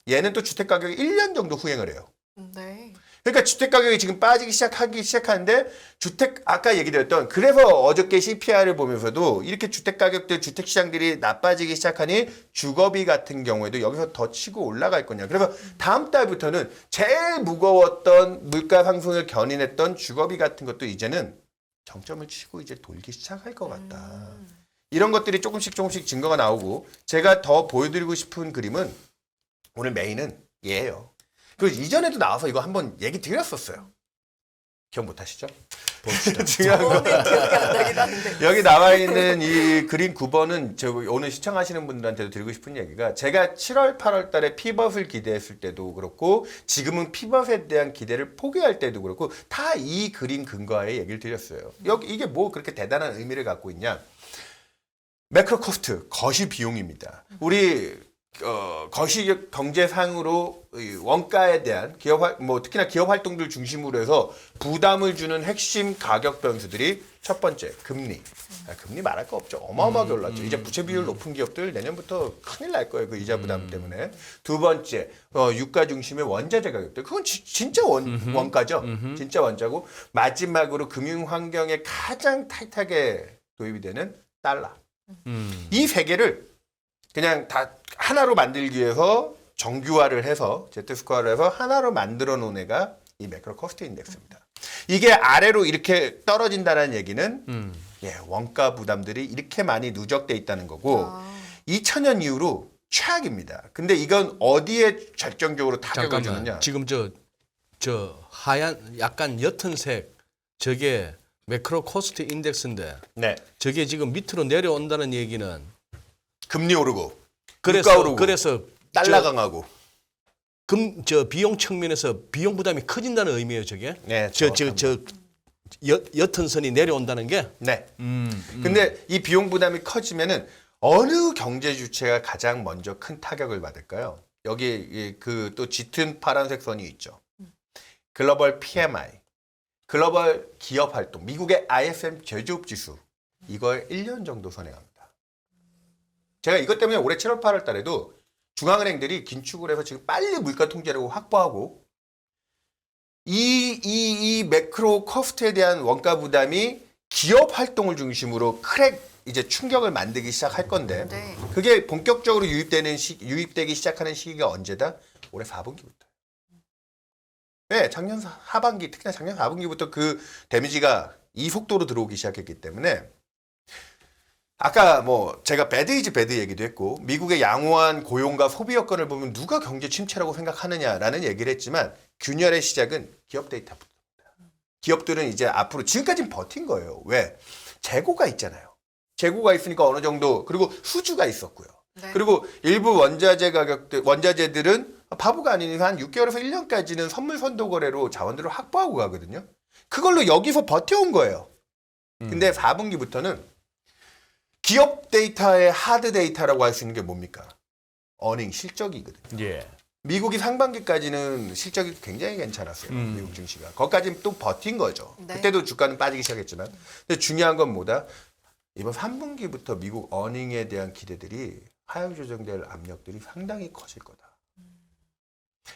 얘는 또 주택 가격이 1년 정도 후행을 해요. 네. 그러니까 주택 가격이 지금 빠지기 시작하는데 주택 아까 얘기드렸던 그래서 어저께 CPI를 보면서도 이렇게 주택 가격들 주택 시장들이 나빠지기 시작하니 주거비 같은 경우에도 여기서 더 치고 올라갈 거냐. 그래서 다음 달부터는 제일 무거웠던 물가 상승을 견인했던 주거비 같은 것도 이제는 정점을 치고 이제 돌기 시작할 것 같다. 이런 것들이 조금씩 증거가 나오고 제가 더 보여드리고 싶은 그림은 오늘 메인은 얘예요. 그 이전에도 나와서 이거 한번 얘기 드렸었어요. 기억 못 하시죠? 봅시다. 중요한 건 저는 기억이 안 나긴 하는데. 여기 나와 있는 이 그림 9번은 저 오늘 시청하시는 분들한테도 드리고 싶은 얘기가 제가 7월, 8월 달에 피벗을 기대했을 때도 그렇고 지금은 피벗에 대한 기대를 포기할 때도 그렇고 다 이 그림 근거하에 얘기를 드렸어요. 여기 이게 뭐 그렇게 대단한 의미를 갖고 있냐? 매크로 코스트, 거시 비용입니다. 우리 거시 경제상으로 원가에 대한 특히나 기업 활동들 중심으로 해서 부담을 주는 핵심 가격 변수들이 첫 번째 금리. 금리 말할 거 없죠. 어마어마하게 올랐죠. 이제 부채 비율 높은 기업들 내년부터 큰일 날 거예요. 그 이자 부담 때문에. 두 번째 유가 중심의 원자재 가격들. 그건 진짜 원가죠. 진짜 원자고 마지막으로 금융 환경에 가장 타이트하게 도입이 되는 달러. 이 세 개를 그냥 다 하나로 만들기 위해서 정규화를 해서 Z스코어를 해서 하나로 만들어 놓은 애가 이 매크로 코스트 인덱스입니다. 이게 아래로 이렇게 떨어진다는 얘기는 예, 원가 부담들이 이렇게 많이 누적돼 있다는 거고 2000년 이후로 최악입니다. 근데 이건 어디에 결정적으로 타격을 주느냐? 지금 저 하얀 약간 옅은 색 저게 매크로 코스트 인덱스인데 네. 저게 지금 밑으로 내려온다는 얘기는 금리 오르고 물가 오르고 그래서 달러 강하고 저 비용 측면에서 비용 부담이 커진다는 의미예요, 저게. 네, 저 옅은 선이 내려온다는 게. 네. 근데 이 비용 부담이 커지면은 어느 경제 주체가 가장 먼저 큰 타격을 받을까요? 여기 그 또 짙은 파란색 선이 있죠. 글로벌 PMI, 글로벌 기업 활동, 미국의 ISM 제조업 지수 이걸 1년 정도 선행합니다. 제가 이것 때문에 올해 7월, 8월 달에도 중앙은행들이 긴축을 해서 지금 빨리 물가 통제를 확보하고 이 매크로 코스트에 대한 원가 부담이 기업 활동을 중심으로 이제 충격을 만들기 시작할 건데 네. 그게 본격적으로 유입되기 시작하는 시기가 언제다? 올해 4분기부터. 네, 작년 하반기, 특히나 작년 4분기부터 그 데미지가 이 속도로 들어오기 시작했기 때문에 아까 뭐 제가 배드 이즈 배드 얘기도 했고 미국의 양호한 고용과 소비 여건을 보면 누가 경제 침체라고 생각하느냐라는 얘기를 했지만 균열의 시작은 기업 데이터부터입니다. 기업들은 이제 앞으로 지금까지는 버틴 거예요. 왜? 재고가 있잖아요. 재고가 있으니까 어느 정도 그리고 수주가 있었고요. 네. 그리고 일부 원자재들은 바보가 아닌 이상 한 6개월에서 1년까지는 선물 선도 거래로 자원들을 확보하고 가거든요. 그걸로 여기서 버텨온 거예요. 근데 4분기부터는 기업 데이터의 하드 데이터라고 할 수 있는 게 뭡니까? 어닝 실적이거든요. 예. 미국이 상반기까지는 실적이 굉장히 괜찮았어요. 미국 증시가. 거기까지는 또 버틴 거죠. 네. 그때도 주가는 빠지기 시작했지만. 근데 중요한 건 뭐다? 이번 3분기부터 미국 어닝에 대한 기대들이 하향 조정될 압력들이 상당히 커질 거다.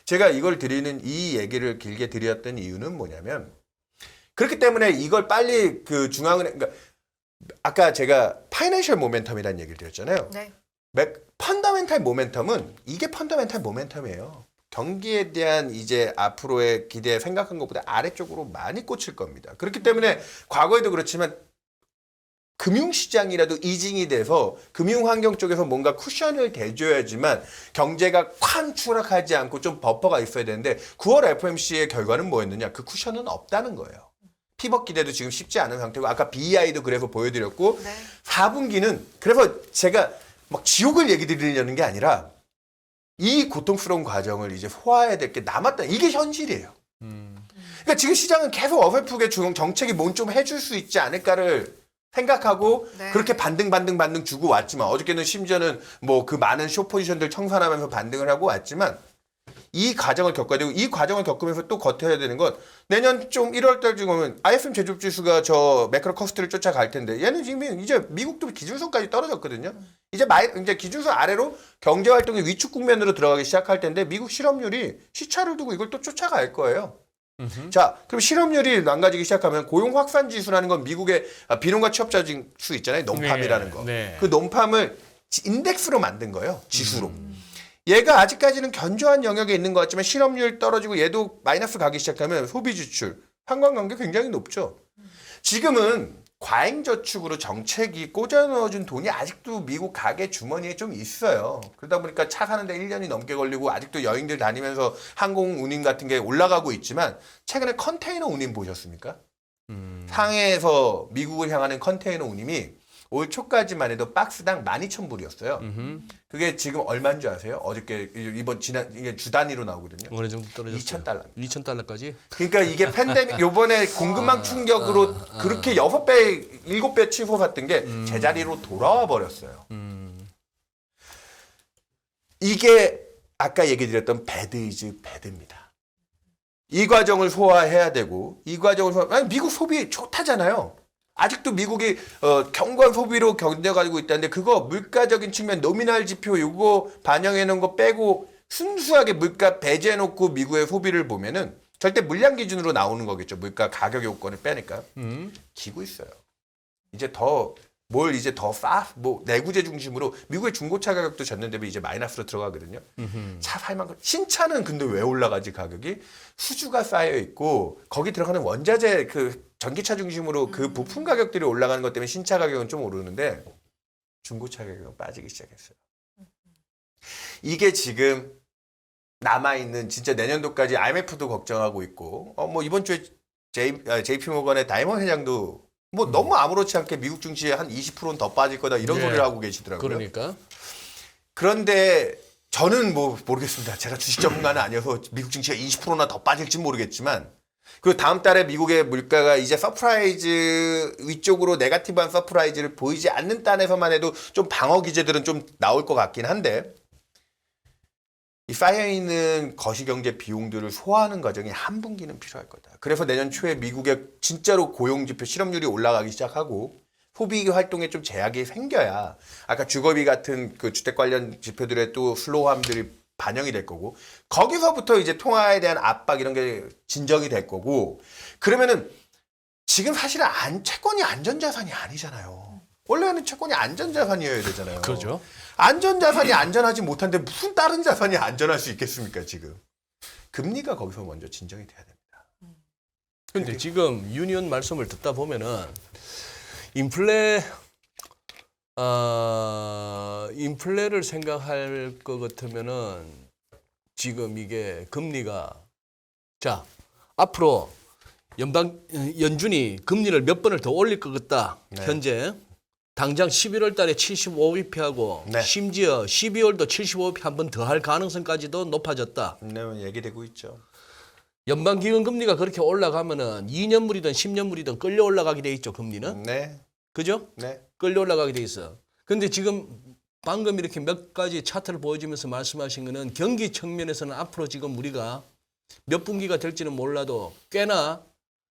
제가 이걸 드리는 이 얘기를 길게 드렸던 이유는 뭐냐면 그렇기 때문에 이걸 빨리 그 중앙은행 그러니까 아까 제가 파이낸셜 모멘텀이라는 얘기를 드렸잖아요. 네. 펀더멘탈 모멘텀은 이게 펀더멘탈 모멘텀이에요. 경기에 대한 이제 앞으로의 기대 생각한 것보다 아래쪽으로 많이 꽂힐 겁니다. 그렇기 때문에 과거에도 그렇지만 금융시장이라도 이징이 돼서 금융환경 쪽에서 뭔가 쿠션을 대줘야지만 경제가 쾅 추락하지 않고 좀 버퍼가 있어야 되는데 9월 FOMC의 결과는 뭐였느냐? 그 쿠션은 없다는 거예요. 피벗 기대도 지금 쉽지 않은 상태고 아까 BI도 그래서 보여드렸고 네. 4분기는 그래서 제가 막 지옥을 얘기 드리려는 게 아니라 이 고통스러운 과정을 이제 소화해야 될 게 남았다. 이게 현실이에요. 그러니까 지금 시장은 계속 어설프게 정책이 뭔 좀 해줄 수 있지 않을까를 생각하고 네. 그렇게 반등 주고 왔지만 어저께는 심지어는 뭐 그 많은 숏 포지션들 청산하면서 반등을 하고 왔지만 이 과정을 겪어야 되고 이 과정을 겪으면서 또 버텨야 되는 건 내년 좀 1월 달쯤 오면 ISM 제조업 지수가 저 매크로 커스트를 쫓아갈 텐데 얘는 지금 이제 미국도 기준선까지 떨어졌거든요. 이제 기준선 아래로 경제 활동이 위축 국면으로 들어가기 시작할 텐데 미국 실업률이 시차를 두고 이걸 또 쫓아갈 거예요. 자, 그럼 실업률이 망가지기 시작하면 고용 확산 지수라는 건 미국의 비농가 취업자 수 있잖아요. 논팜이라는 거. 네. 그 논팜을 인덱스로 만든 거예요. 지수로. 얘가 아직까지는 견조한 영역에 있는 것 같지만 실업률 떨어지고 얘도 마이너스 가기 시작하면 소비 지출, 상관관계 굉장히 높죠. 지금은 과잉 저축으로 정책이 꽂아 넣어준 돈이 아직도 미국 가계 주머니에 좀 있어요. 그러다 보니까 차 사는데 1년이 넘게 걸리고 아직도 여행들 다니면서 항공 운임 같은 게 올라가고 있지만 최근에 컨테이너 운임 보셨습니까? 상해에서 미국을 향하는 컨테이너 운임이 올 초까지만 해도 박스당 12,000불이었어요. 그게 지금 얼마인 줄 아세요? 어저께 이게 주 단위로 나오거든요. 어느 정도 떨어졌어요? 2,000달러. 2,000달러까지? 그러니까 이게 팬데믹 요번에 공급망 충격으로 그렇게 6배, 7배 치솟았던 게 제자리로 돌아와 버렸어요. 이게 아까 얘기 드렸던 배드 이즈 배드입니다. 이 과정을 소화해야 되고 이 과정을 아니 미국 소비 좋다잖아요. 아직도 미국이 견고한 소비로 견뎌가지고 있다는데 그거 물가적인 측면 노미널 지표 요거 반영해 놓은 거 빼고 순수하게 물가 배제해 놓고 미국의 소비를 보면은 절대 물량 기준으로 나오는 거겠죠. 물가 가격 요건을 빼니까. 기고 있어요. 이제 더 뭘 이제 더 뭐 내구재 중심으로 미국의 중고차 가격도 전년 대비 이제 마이너스로 들어가거든요. 차 살 만큼 신차는 근데 왜 올라가지 가격이? 수주가 쌓여 있고 거기 들어가는 원자재 그 전기차 중심으로 그 부품 가격들이 올라가는 것 때문에 신차 가격은 좀 오르는데 중고차 가격은 빠지기 시작했어요. 이게 지금 남아있는 진짜 내년도까지 IMF도 걱정하고 있고 뭐 이번 주에 JP 모건의 다이먼 회장도 뭐 너무 아무렇지 않게 미국 증시에 한 20%는 더 빠질 거다 이런 네. 소리를 하고 계시더라고요. 그러니까. 그런데 저는 뭐 모르겠습니다. 제가 주식 전문가는 아니어서 미국 증시가 20%나 더 빠질지 모르겠지만 그 다음 달에 미국의 물가가 이제 서프라이즈 위쪽으로 네거티브한 서프라이즈를 보이지 않는 단에서만 해도 좀 방어 기제들은 좀 나올 것 같긴 한데 이 쌓여있는 거시경제 비용들을 소화하는 과정이 한 분기는 필요할 거다. 그래서 내년 초에 미국의 진짜로 고용지표 실업률이 올라가기 시작하고 소비 활동에 좀 제약이 생겨야 아까 주거비 같은 그 주택 관련 지표들의 또 슬로우함들이 반영이 될 거고 거기서부터 이제 통화에 대한 압박 이런 게 진정이 될 거고 그러면은 지금 사실은 채권이 안전자산이 아니잖아요. 원래는 채권이 안전자산이어야 되잖아요. 그렇죠. 안전자산이 안전하지 못한데 무슨 다른 자산이 안전할 수 있겠습니까 지금. 금리가 거기서 먼저 진정이 돼야 됩니다. 근데 지금 유니언 말씀을 듣다 보면은 인플레를 생각할 것 같으면은 지금 이게 금리가 자 앞으로 연준이 금리를 몇 번을 더 올릴 것 같다. 네. 현재 당장 11월 달에 75bp하고 네. 심지어 12월도 75bp 한 번 더 할 가능성까지도 높아졌다. 네, 얘기되고 있죠. 연방기금금리가 그렇게 올라가면은 2년물이든 10년물이든 끌려 올라가게 돼 있죠, 금리는. 네, 그죠? 네. 끌려 올라가게 돼 있어. 근데 지금 방금 이렇게 몇 가지 차트를 보여주면서 말씀하신 거는 경기 측면에서는 앞으로 지금 우리가 몇 분기가 될지는 몰라도 꽤나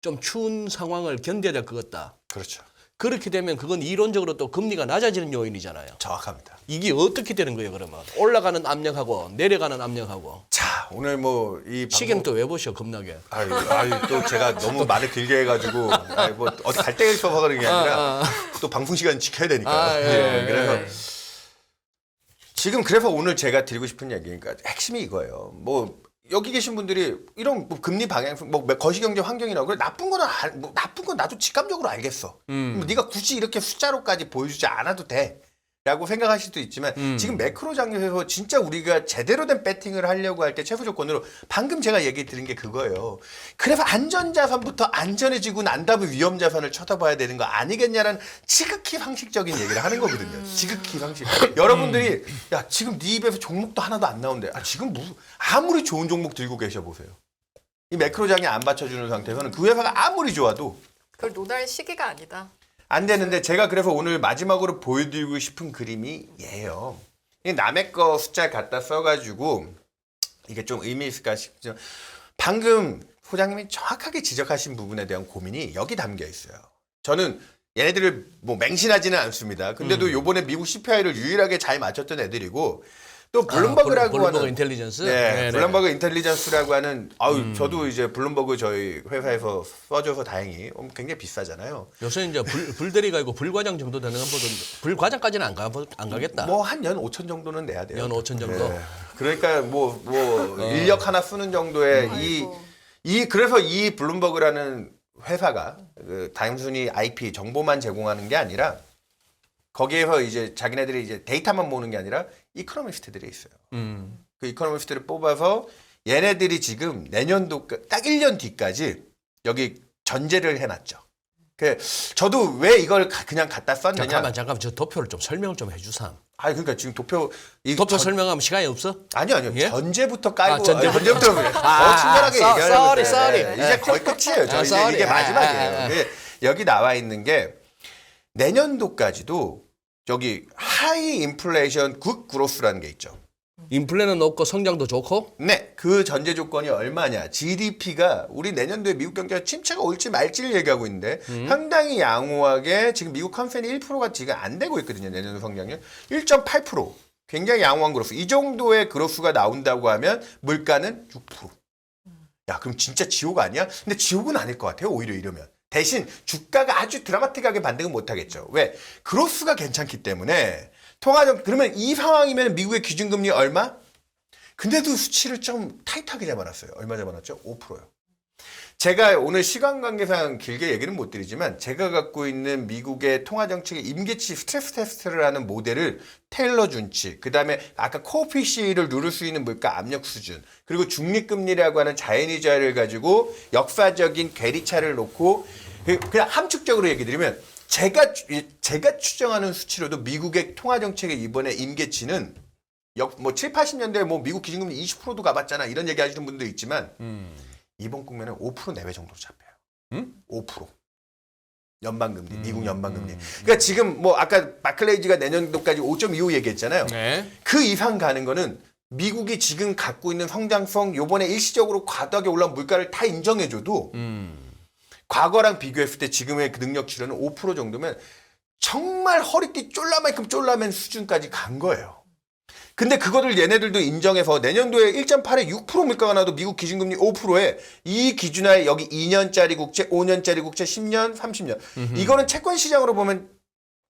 좀 추운 상황을 견뎌야 될 것 같다. 그렇죠. 그렇게 되면 그건 이론적으로 또 금리가 낮아지는 요인이잖아요. 정확합니다. 이게 어떻게 되는 거예요, 그러면? 올라가는 압력하고 내려가는 압력하고. 자, 오늘 뭐 이 시계는 또 왜 보셔, 겁나게. 아유, 또 제가 너무 말을 길게 해가지고 뭐 어디 갈 데가 있어서 그런 게 아니라 또 방송 시간 지켜야 되니까. 예. 그래서 지금 그래서 오늘 제가 드리고 싶은 얘기니까 핵심이 이거예요. 뭐 여기 계신 분들이 이런 뭐 금리 방향, 뭐 거시경제 환경이라고 그래 나쁜 거는 뭐 나쁜 건 나도 직감적으로 알겠어. 뭐 네가 굳이 이렇게 숫자로까지 보여주지 않아도 돼. 라고 생각하실 수도 있지만 지금 매크로 장면에서 진짜 우리가 제대로 된 배팅을 하려고 할 때 최소 조건으로 방금 제가 얘기 드린 게 그거예요. 그래서 안전자산부터 안전해지고 난 다음에 위험자산을 쳐다봐야 되는 거 아니겠냐라는 지극히 상식적인 얘기를 하는 거거든요. 지극히 상식. 여러분들이 야 지금 네 입에서 종목도 하나도 안 나오는데 지금 아무리 좋은 종목 들고 계셔 보세요. 이 매크로장이 안 받쳐주는 상태에서는 그 회사가 아무리 좋아도 그걸 논할 시기가 아니다. 안 되는데 제가 그래서 오늘 마지막으로 보여드리고 싶은 그림이 얘예요. 남의 거 숫자 갖다 써가지고 이게 좀 의미 있을까 싶죠. 방금 소장님이 정확하게 지적하신 부분에 대한 고민이 여기 담겨 있어요. 저는 얘네들을 뭐 맹신하지는 않습니다. 근데도 요번에 미국 CPI를 유일하게 잘 맞췄던 애들이고 또 블룸버그라고 블룸버그 하는 인텔리전스. 네, 네네. 블룸버그 인텔리전스라고 하는 저도 이제 블룸버그 저희 회사에서 써줘서 다행히 굉장히 비싸잖아요. 요새 이제 불대리가 있고 불과장 정도 되는 것보다 불과장까지는 안 가겠다. 뭐 한 연 5천 정도는 내야 돼요. 연 5천 정도. 네. 그러니까 뭐 인력 하나 쓰는 정도의 아이고. 그래서 이 블룸버그라는 회사가 단순히 IP 정보만 제공하는 게 아니라 거기에서 이제 자기네들이 이제 데이터만 모으는 게 아니라 이코노미스트들이 있어요. 그 이코노미스트를 뽑아서 얘네들이 지금 내년도 딱 1년 뒤까지 여기 전제를 해놨죠. 저도 왜 이걸 그냥 갖다 썼느냐. 잠깐만 저 도표를 좀 설명을 좀 해주삼. 그러니까 지금 도표 설명하면 시간이 없어? 아니요. 예? 전제부터 깔고 전제부터. 친절하게 얘기하려고 sorry. 이제 거의 끝이에요. 저 이제 sorry. 이게 마지막이에요. 여기 나와 있는 게 내년도까지도 여기 하이 인플레이션 굿 그로스라는 게 있죠. 인플레는 높고 성장도 좋고. 네, 그 전제 조건이 얼마냐? GDP가 우리 내년도에 미국 경제가 침체가 올지 말지를 얘기하고 있는데 상당히 양호하게 지금 미국 컨센이 1%가 지금 안 되고 있거든요. 내년도 성장률 1.8%. 굉장히 양호한 그로스. 이 정도의 그로스가 나온다고 하면 물가는 6%. 야, 그럼 진짜 지옥 아니야? 근데 지옥은 아닐 것 같아요. 오히려 이러면. 대신 주가가 아주 드라마틱하게 반등은 못하겠죠. 왜? 그로스가 괜찮기 때문에 그러면 이 상황이면 미국의 기준금리 얼마? 근데도 수치를 좀 타이트하게 잡아놨어요. 얼마 잡아놨죠? 5%요. 제가 오늘 시간 관계상 길게 얘기는 못 드리지만 제가 갖고 있는 미국의 통화정책의 임계치 스트레스 테스트를 하는 모델을 테일러 준치, 그 다음에 아까 코피시를 누를 수 있는 물가 압력 수준, 그리고 중립금리라고 하는 자연이자를 가지고 역사적인 괴리차를 놓고 그냥 함축적으로 얘기 드리면 제가 추정하는 수치로도 미국의 통화정책의 이번에 임계치는 뭐 7, 80년대에 뭐 미국 기준금리 20%도 가봤잖아 이런 얘기 하시는 분도 있지만 이번 국면은 5% 내외 정도로 잡혀요. 5%. 연방금리, 미국 연방금리. 그러니까 지금 뭐 아까 바클레이지가 내년도까지 5.25 얘기했잖아요. 네. 그 이상 가는 거는 미국이 지금 갖고 있는 성장성 요번에 일시적으로 과도하게 올라온 물가를 다 인정해줘도 과거랑 비교했을 때 지금의 그 능력치로는 5% 정도면 정말 허리띠 쫄라만큼 쫄라맨 수준까지 간 거예요. 근데 그거를 얘네들도 인정해서 내년도에 1.8에 6% 물가가 나도 미국 기준금리 5%에 이 기준하에 여기 2년짜리 국채, 5년짜리 국채, 10년, 30년. 이거는 채권 시장으로 보면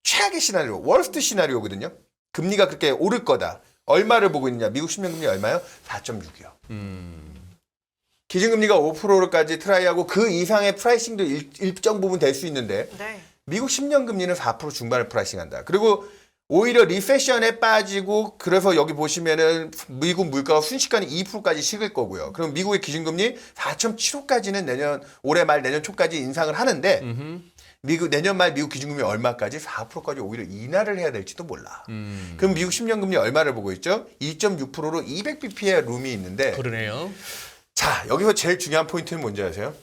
최악의 시나리오, 월스트 시나리오거든요. 금리가 그렇게 오를 거다. 얼마를 보고 있느냐. 미국 10년 금리 얼마요? 4.6이요. 기준금리가 5%까지 트라이하고 그 이상의 프라이싱도 일정 부분 될 수 있는데 네. 미국 10년 금리는 4% 중반을 프라이싱한다. 그리고 오히려 리세션에 빠지고 그래서 여기 보시면은 미국 물가가 순식간에 2%까지 식을 거고요. 그럼 미국의 기준금리 4.75까지는 올해 말 내년 초까지 인상을 하는데 내년 말 미국 기준금리 얼마까지? 4%까지 오히려 인하를 해야 될지도 몰라. 그럼 미국 10년 금리 얼마를 보고 있죠? 2.6%로 200bp의 룸이 있는데 그러네요. 자, 여기서 제일 중요한 포인트는 뭔지 아세요?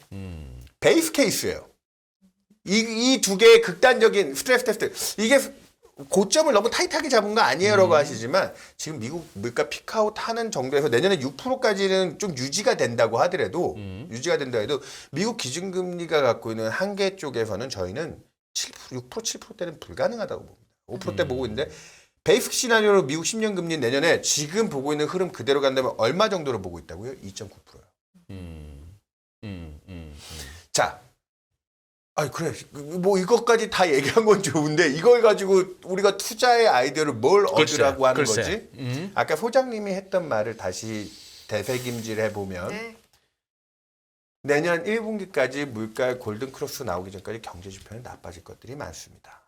베이스 케이스예요. 이 두 개의 극단적인 스트레스 테스트. 이게 고점을 너무 타이트하게 잡은 거 아니에요라고 하시지만 지금 미국 물가 피크아웃 하는 정도에서 내년에 6%까지는 좀 유지가 된다고 하더라도 미국 기준금리가 갖고 있는 한계 쪽에서는 저희는 7%, 6%, 7%대는 불가능하다고 봅니다. 5%대 보고 있는데 베이스 시나리오로 미국 10년 금리 내년에 지금 보고 있는 흐름 그대로 간다면 얼마 정도로 보고 있다고요? 2.9%요. 자, 그래. 뭐 이것까지 다 얘기한 건 좋은데 이걸 가지고 우리가 투자의 아이디어를 뭘 얻으라고 하는 거지? 아까 소장님이 했던 말을 다시 되새김질 해보면 네. 내년 1분기까지 물가의 골든크로스 나오기 전까지 경제 지표는 나빠질 것들이 많습니다.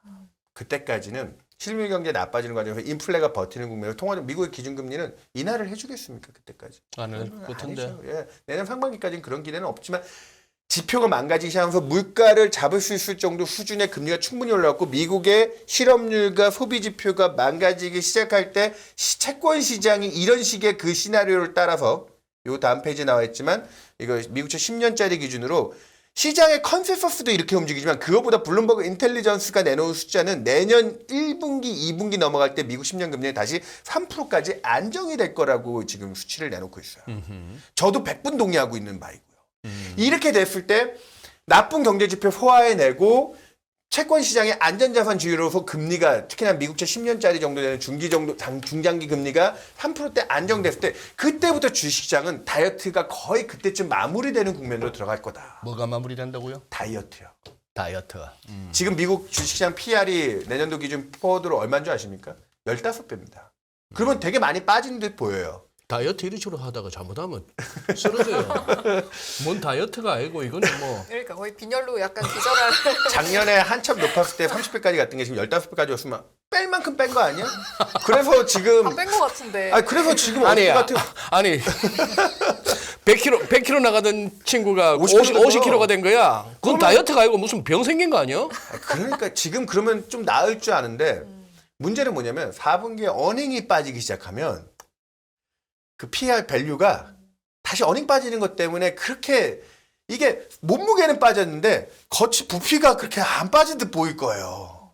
그때까지는 실물 경제 나빠지는 과정에서 인플레가 버티는 국면에서 통화적 미국의 기준금리는 인하를 해주겠습니까? 그때까지? 안 할 것 같은데. 아니죠. 예. 내년 상반기까지는 그런 기대는 없지만 지표가 망가지기 시작하면서 물가를 잡을 수 있을 정도 수준의 금리가 충분히 올라왔고 미국의 실업률과 소비 지표가 망가지기 시작할 때 채권 시장이 이런 식의 그 시나리오를 따라서 요 다음 페이지에 나와 있지만 이거 미국채 10년짜리 기준으로 시장의 컨센서스도 이렇게 움직이지만 그거보다 블룸버그 인텔리전스가 내놓은 숫자는 내년 1분기, 2분기 넘어갈 때 미국 10년 금리는 다시 3%까지 안정이 될 거라고 지금 수치를 내놓고 있어요. 저도 100분 동의하고 있는 바이고요. 이렇게 됐을 때 나쁜 경제 지표 소화해내고 채권 시장의 안전자산 주의로서 금리가 특히나 미국채 10년짜리 정도 되는 중장기 금리가 3%대 안정됐을 때 그때부터 주식시장은 다이어트가 거의 그때쯤 마무리되는 국면으로 들어갈 거다. 뭐가 마무리된다고요? 다이어트요. 다이어트. 지금 미국 주식시장 PR이 내년도 기준 포워드로 얼마인 줄 아십니까? 15배입니다. 그러면 되게 많이 빠진 듯 보여요. 다이어트 이런 식으로 하다가 잘못하면 쓰러져요. 뭔 다이어트가 아니고 이거는 뭐. 그러니까 거의 빈혈로 약간 기절할. 작년에 한참 높았을 때 30배까지 갔던 게 지금 15배까지 왔으면 뺄 만큼 뺀 거 아니야? 그래서 지금 다 뺀 것 같은데. 그래서 지금 아니, 같은 100kg 나가던 친구가 50kg가 된 거야. 그건 다이어트가 아니고 무슨 병 생긴 거 아니야? 그러니까 지금 그러면 좀 나을 줄 아는데 문제는 뭐냐면 4분기에 어닝이 빠지기 시작하면 그 PR 밸류가 다시 어닝 빠지는 것 때문에 그렇게 이게 몸무게는 빠졌는데 부피가 그렇게 안 빠진 듯 보일 거예요.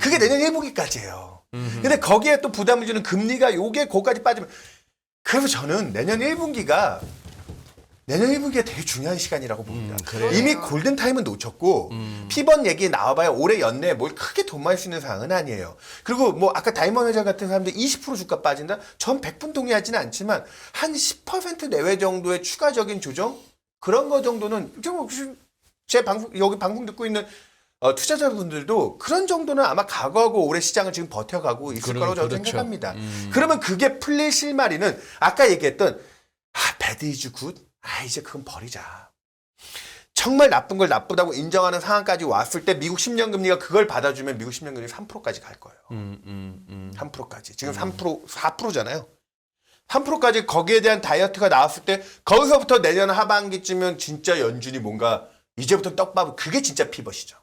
그게 내년 1분기까지예요. 근데 거기에 또 부담을 주는 금리가 요게 거기까지 빠지면 그래서 저는 내년 1분기가 되게 중요한 시간이라고 봅니다. 이미 골든타임은 놓쳤고 피번 얘기 나와봐야 올해 연내에 뭘 크게 돈 많이 쓰는 상황은 아니에요. 그리고 뭐 아까 다이먼 회장 같은 사람들 20% 주가 빠진다? 전 100분 동의하지는 않지만 한 10% 내외 정도의 추가적인 조정? 그런 거 정도는 제 여기 방송 듣고 있는 투자자분들도 그런 정도는 아마 각오하고 올해 시장을 지금 버텨가고 있을 거라고 저는 생각합니다. 그러면 그게 풀릴 실마리는 아까 얘기했던 배드 이즈 굿? 이제 그건 버리자. 정말 나쁜 걸 나쁘다고 인정하는 상황까지 왔을 때 미국 10년 금리가 그걸 받아주면 미국 10년 금리 3%까지 갈 거예요. 3%까지. 지금 3%, 4%잖아요. 3%까지 거기에 대한 다이어트가 나왔을 때 거기서부터 내년 하반기쯤은 진짜 연준이 뭔가 이제부터 떡밥을 그게 진짜 피벗이죠.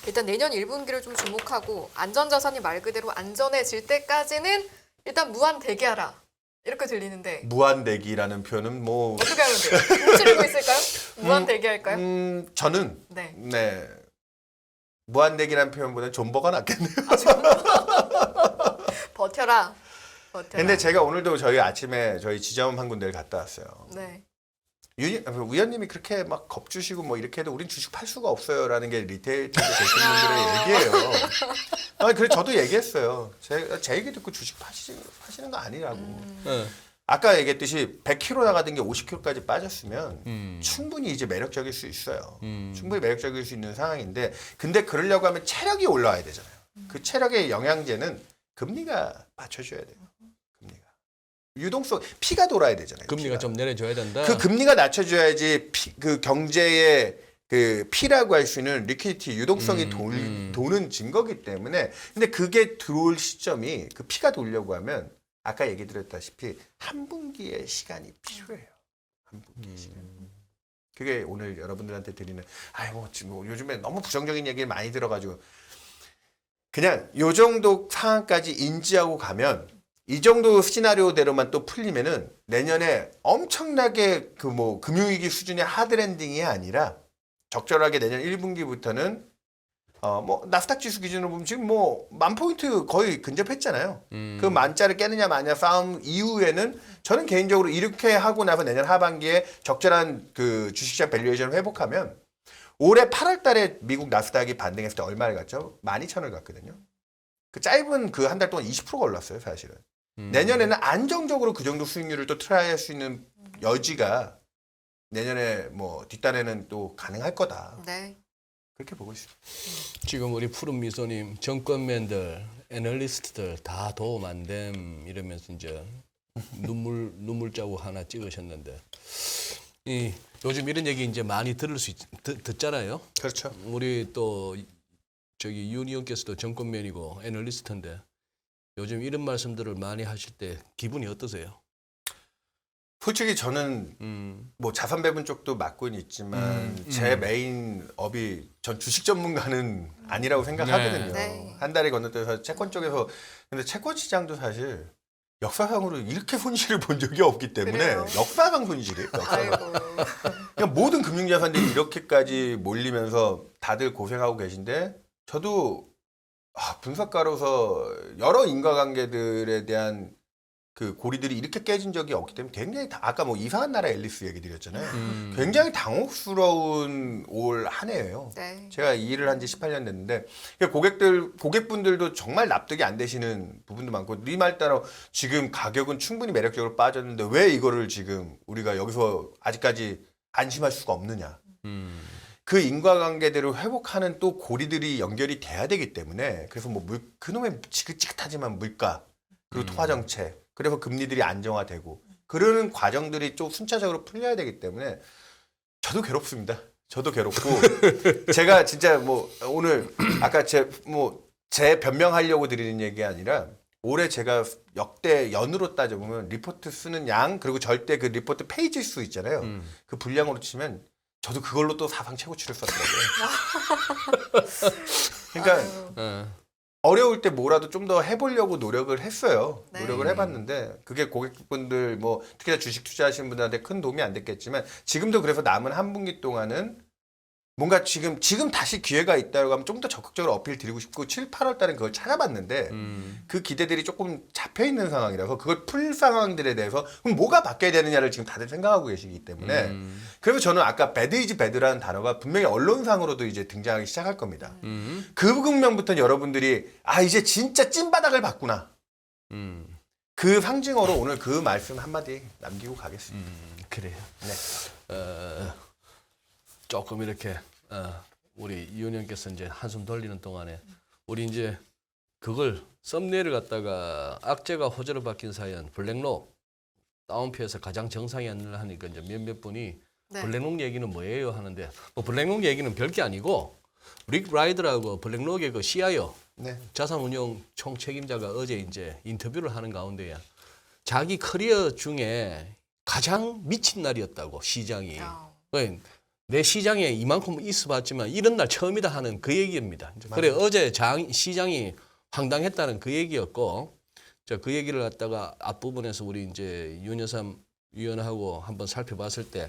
일단 내년 1분기를 좀 주목하고 안전자산이 말 그대로 안전해질 때까지는 일단 무한 대기하라. 이렇게 들리는데 무한대기라는 표현은 뭐 어떻게 하면 돼요? 움츠리고 있을까요? 무한 대기할까요? 저는 네. 무한대기라는 표현보다 존버가 낫겠네요. 버텨라. 근데 제가 오늘도 저희 아침에 저희 지점 한 군데를 갔다 왔어요. 네. 위원님이 그렇게 막 겁주시고 뭐 이렇게 해도 우린 주식 팔 수가 없어요라는 게 리테일 쪽에 계신 분들의 얘기예요. 그래서 저도 얘기했어요. 제 얘기 듣고 주식 파시는 거 아니라고. 아까 얘기했듯이 100kg 나가던 게 50kg까지 빠졌으면 충분히 이제 매력적일 수 있어요. 충분히 매력적일 수 있는 상황인데 근데 그러려고 하면 체력이 올라와야 되잖아요. 그 체력의 영양제는 금리가 받쳐줘야 돼요. 유동성, 피가 돌아야 되잖아요. 금리가 좀 내려줘야 된다. 그 금리가 낮춰줘야지 그 경제의 그 피라고 할 수 있는 리퀴디티, 유동성이 도는 증거기 때문에 근데 그게 들어올 시점이 그 피가 돌려고 하면 아까 얘기 드렸다시피 한 분기의 시간이 필요해요. 한 분기의 시간. 그게 오늘 여러분들한테 드리는 아이고 지금 뭐 요즘에 너무 부정적인 얘기를 많이 들어가지고 그냥 요 정도 상황까지 인지하고 가면 이 정도 시나리오대로만 또 풀리면은 내년에 엄청나게 그 뭐 금융위기 수준의 하드랜딩이 아니라 적절하게 내년 1분기부터는 뭐 나스닥 지수 기준으로 보면 지금 뭐 10,000포인트 거의 근접했잖아요. 그 만짜를 깨느냐 마냐 싸움 이후에는 저는 개인적으로 이렇게 하고 나서 내년 하반기에 적절한 그 주식시장 밸류에이션을 회복하면 올해 8월 달에 미국 나스닥이 반등했을 때 얼마를 갔죠? 12,000을 갔거든요. 그 짧은 그 한 달 동안 20%가 올랐어요, 사실은. 내년에는 안정적으로 그 정도 수익률을 또 트라이 할 수 있는 여지가 내년에 뭐 뒷단에는 또 가능할 거다. 네. 그렇게 보고 있습니다. 지금 우리 푸른 미소님 정권맨들, 애널리스트들 다 도움 안 됨 이러면서 이제 눈물 자국 하나 찍으셨는데 요즘 이런 얘기 이제 많이 듣잖아요. 그렇죠. 우리 또 저기 윤 의원께서도 정권맨이고 애널리스트인데 요즘 이런 말씀들을 많이 하실 때 기분이 어떠세요? 솔직히 저는 뭐 자산 배분 쪽도 맡고는 있지만 제 메인 업이 전 주식 전문가는 아니라고 생각하거든요. 네. 한 달에 건너뛰어서 채권 쪽에서 근데 채권 시장도 사실 역사상으로 이렇게 손실을 본 적이 없기 때문에 그래요? 역사상 손실이에요. 역사상. 아이고. 그냥 모든 금융자산들이 이렇게까지 몰리면서 다들 고생하고 계신데 저도 분석가로서 여러 인과관계들에 대한 그 고리들이 이렇게 깨진 적이 없기 때문에 굉장히 아까 뭐 이상한 나라 앨리스 얘기 드렸잖아요. 굉장히 당혹스러운 올 한 해예요. 네. 제가 이 일을 한 지 18년 됐는데 고객분들도 정말 납득이 안 되시는 부분도 많고 네 말 따라 지금 가격은 충분히 매력적으로 빠졌는데 왜 이거를 지금 우리가 여기서 아직까지 안심할 수가 없느냐. 그 인과관계대로 회복하는 또 고리들이 연결이 돼야 되기 때문에 그래서 뭐 그놈의 지긋지긋하지만 물가 그리고 통화 정책 그래서 금리들이 안정화되고 그러는 과정들이 좀 순차적으로 풀려야 되기 때문에 저도 괴롭습니다. 저도 괴롭고 제가 진짜 뭐 오늘 아까 제 변명하려고 드리는 얘기 아니라 올해 제가 역대 연으로 따져보면 리포트 쓰는 양 그리고 절대 그 리포트 페이지 수 있잖아요. 그 분량으로 치면 저도 그걸로 또 사상 최고치를 썼더라고요. 그러니까 어려울 때 뭐라도 좀 더 해보려고 노력을 했어요. 네. 노력을 해봤는데 그게 고객분들 뭐 특히나 주식 투자하시는 분들한테 큰 도움이 안 됐겠지만 지금도 그래서 남은 한 분기 동안은 뭔가 지금 다시 기회가 있다고 하면 좀 더 적극적으로 어필 드리고 싶고 7, 8월 달엔 그걸 찾아봤는데 그 기대들이 조금 잡혀있는 상황이라서 그걸 풀 상황들에 대해서 그럼 뭐가 바뀌어야 되느냐를 지금 다들 생각하고 계시기 때문에 그래서 저는 아까 배드 이즈 배드라는 단어가 분명히 언론상으로도 이제 등장하기 시작할 겁니다. 그 국면부터 여러분들이 이제 진짜 찐바닥을 봤구나. 그 상징어로 오늘 그 말씀 한마디 남기고 가겠습니다. 그래요. 네. 조금 이렇게 우리 이 의원님께서 이제 한숨 돌리는 동안에 우리 이제 그걸 썸네일을 갖다가 악재가 호재로 바뀐 사연 블랙록 다운표에서 가장 정상이었나 하니까 이제 몇몇 분이 네. 블랙록 얘기는 뭐예요 하는데 뭐 블랙록 얘기는 별게 아니고 릭 라이드라고 블랙록의 그 CIO 네. 자산운용 총책임자가 어제 이제 인터뷰를 하는 가운데에 자기 커리어 중에 가장 미친 날이었다고 시장이. 내 시장에 이만큼 있어봤지만 이런 날 처음이다 하는 그 얘기입니다. 그래 어제 시장이 황당했다는 그 얘기였고, 그 얘기를 갖다가 앞부분에서 우리 이제 윤여삼 위원하고 한번 살펴봤을 때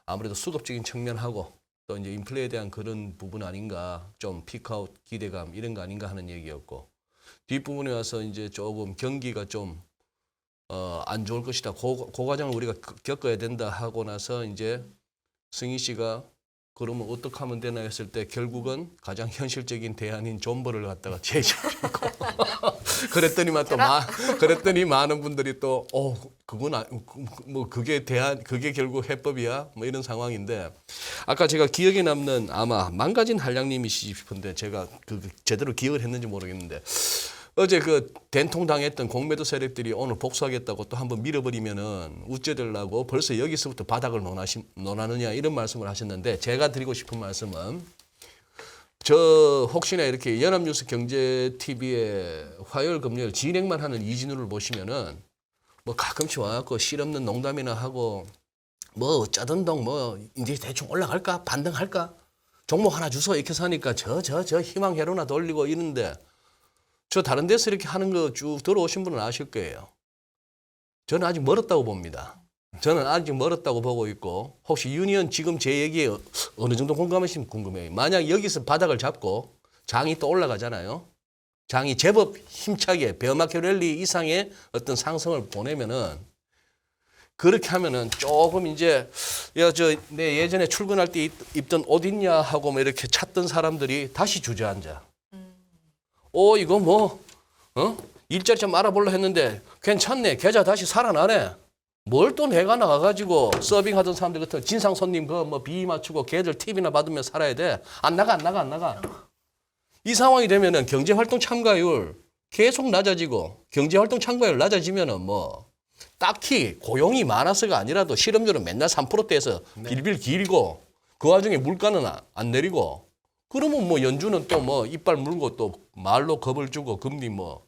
아무래도 수급적인 측면하고 또 이제 인플레에 대한 그런 부분 아닌가, 좀 피크아웃 기대감 이런 거 아닌가 하는 얘기였고, 뒷부분에 와서 이제 조금 경기가 좀 안 좋을 것이다. 그 과정을 우리가 겪어야 된다 하고 나서 이제 승희 씨가 그러면 어떻게 하면 되나 했을 때 결국은 가장 현실적인 대안인 존버를 갖다가 제시하고 그랬더니 많은 분들이 또 그건 뭐 그게 결국 해법이야 뭐 이런 상황인데, 아까 제가 기억에 남는 아마 망가진 한량님이시 싶은데 제가 제대로 기억을 했는지 모르겠는데 어제 그 된통당했던 공매도 세력들이 오늘 복수하겠다고 또 한번 밀어버리면은 우째되려고 벌써 여기서부터 바닥을 논하느냐 이런 말씀을 하셨는데, 제가 드리고 싶은 말씀은 혹시나 이렇게 연합뉴스 경제TV에 화요일 금요일 진행만 하는 이진우를 보시면은 뭐 가끔씩 와갖고 실없는 농담이나 하고 뭐 어쩌든동 뭐 이제 대충 올라갈까 반등할까 종목 하나 주소 이렇게 사니까 저 희망 회로나 돌리고 이러는데 저 다른 데서 이렇게 하는 거 쭉 들어오신 분은 아실 거예요. 저는 아직 멀었다고 봅니다. 저는 아직 멀었다고 보고 있고 혹시 유니언 지금 제 얘기에 어느 정도 공감하시면 궁금해요. 만약 여기서 바닥을 잡고 장이 또 올라가잖아요. 장이 제법 힘차게 베어마켓 랠리 이상의 어떤 상승을 보내면은 그렇게 하면은 조금 이제 내 예전에 출근할 때 입던 옷 있냐 하고 뭐 이렇게 찾던 사람들이 다시 주저앉아. 이거 뭐 일자리 좀 알아보려 했는데 괜찮네. 계좌 다시 살아나네. 뭘 또 내가 나가가지고 서빙하던 사람들 같은 진상 손님 그 뭐 비 맞추고 걔들 팁이나 받으면 살아야 돼. 안 나가. 이 상황이 되면은 경제활동 참가율 계속 낮아지고 경제활동 참가율 낮아지면은 뭐 딱히 고용이 많아서가 아니라도 실업률은 맨날 3%대에서 빌빌 길고 그 와중에 물가는 안 내리고 그러면 뭐 연준은 또 뭐 이빨 물고 또 말로 겁을 주고 금리 뭐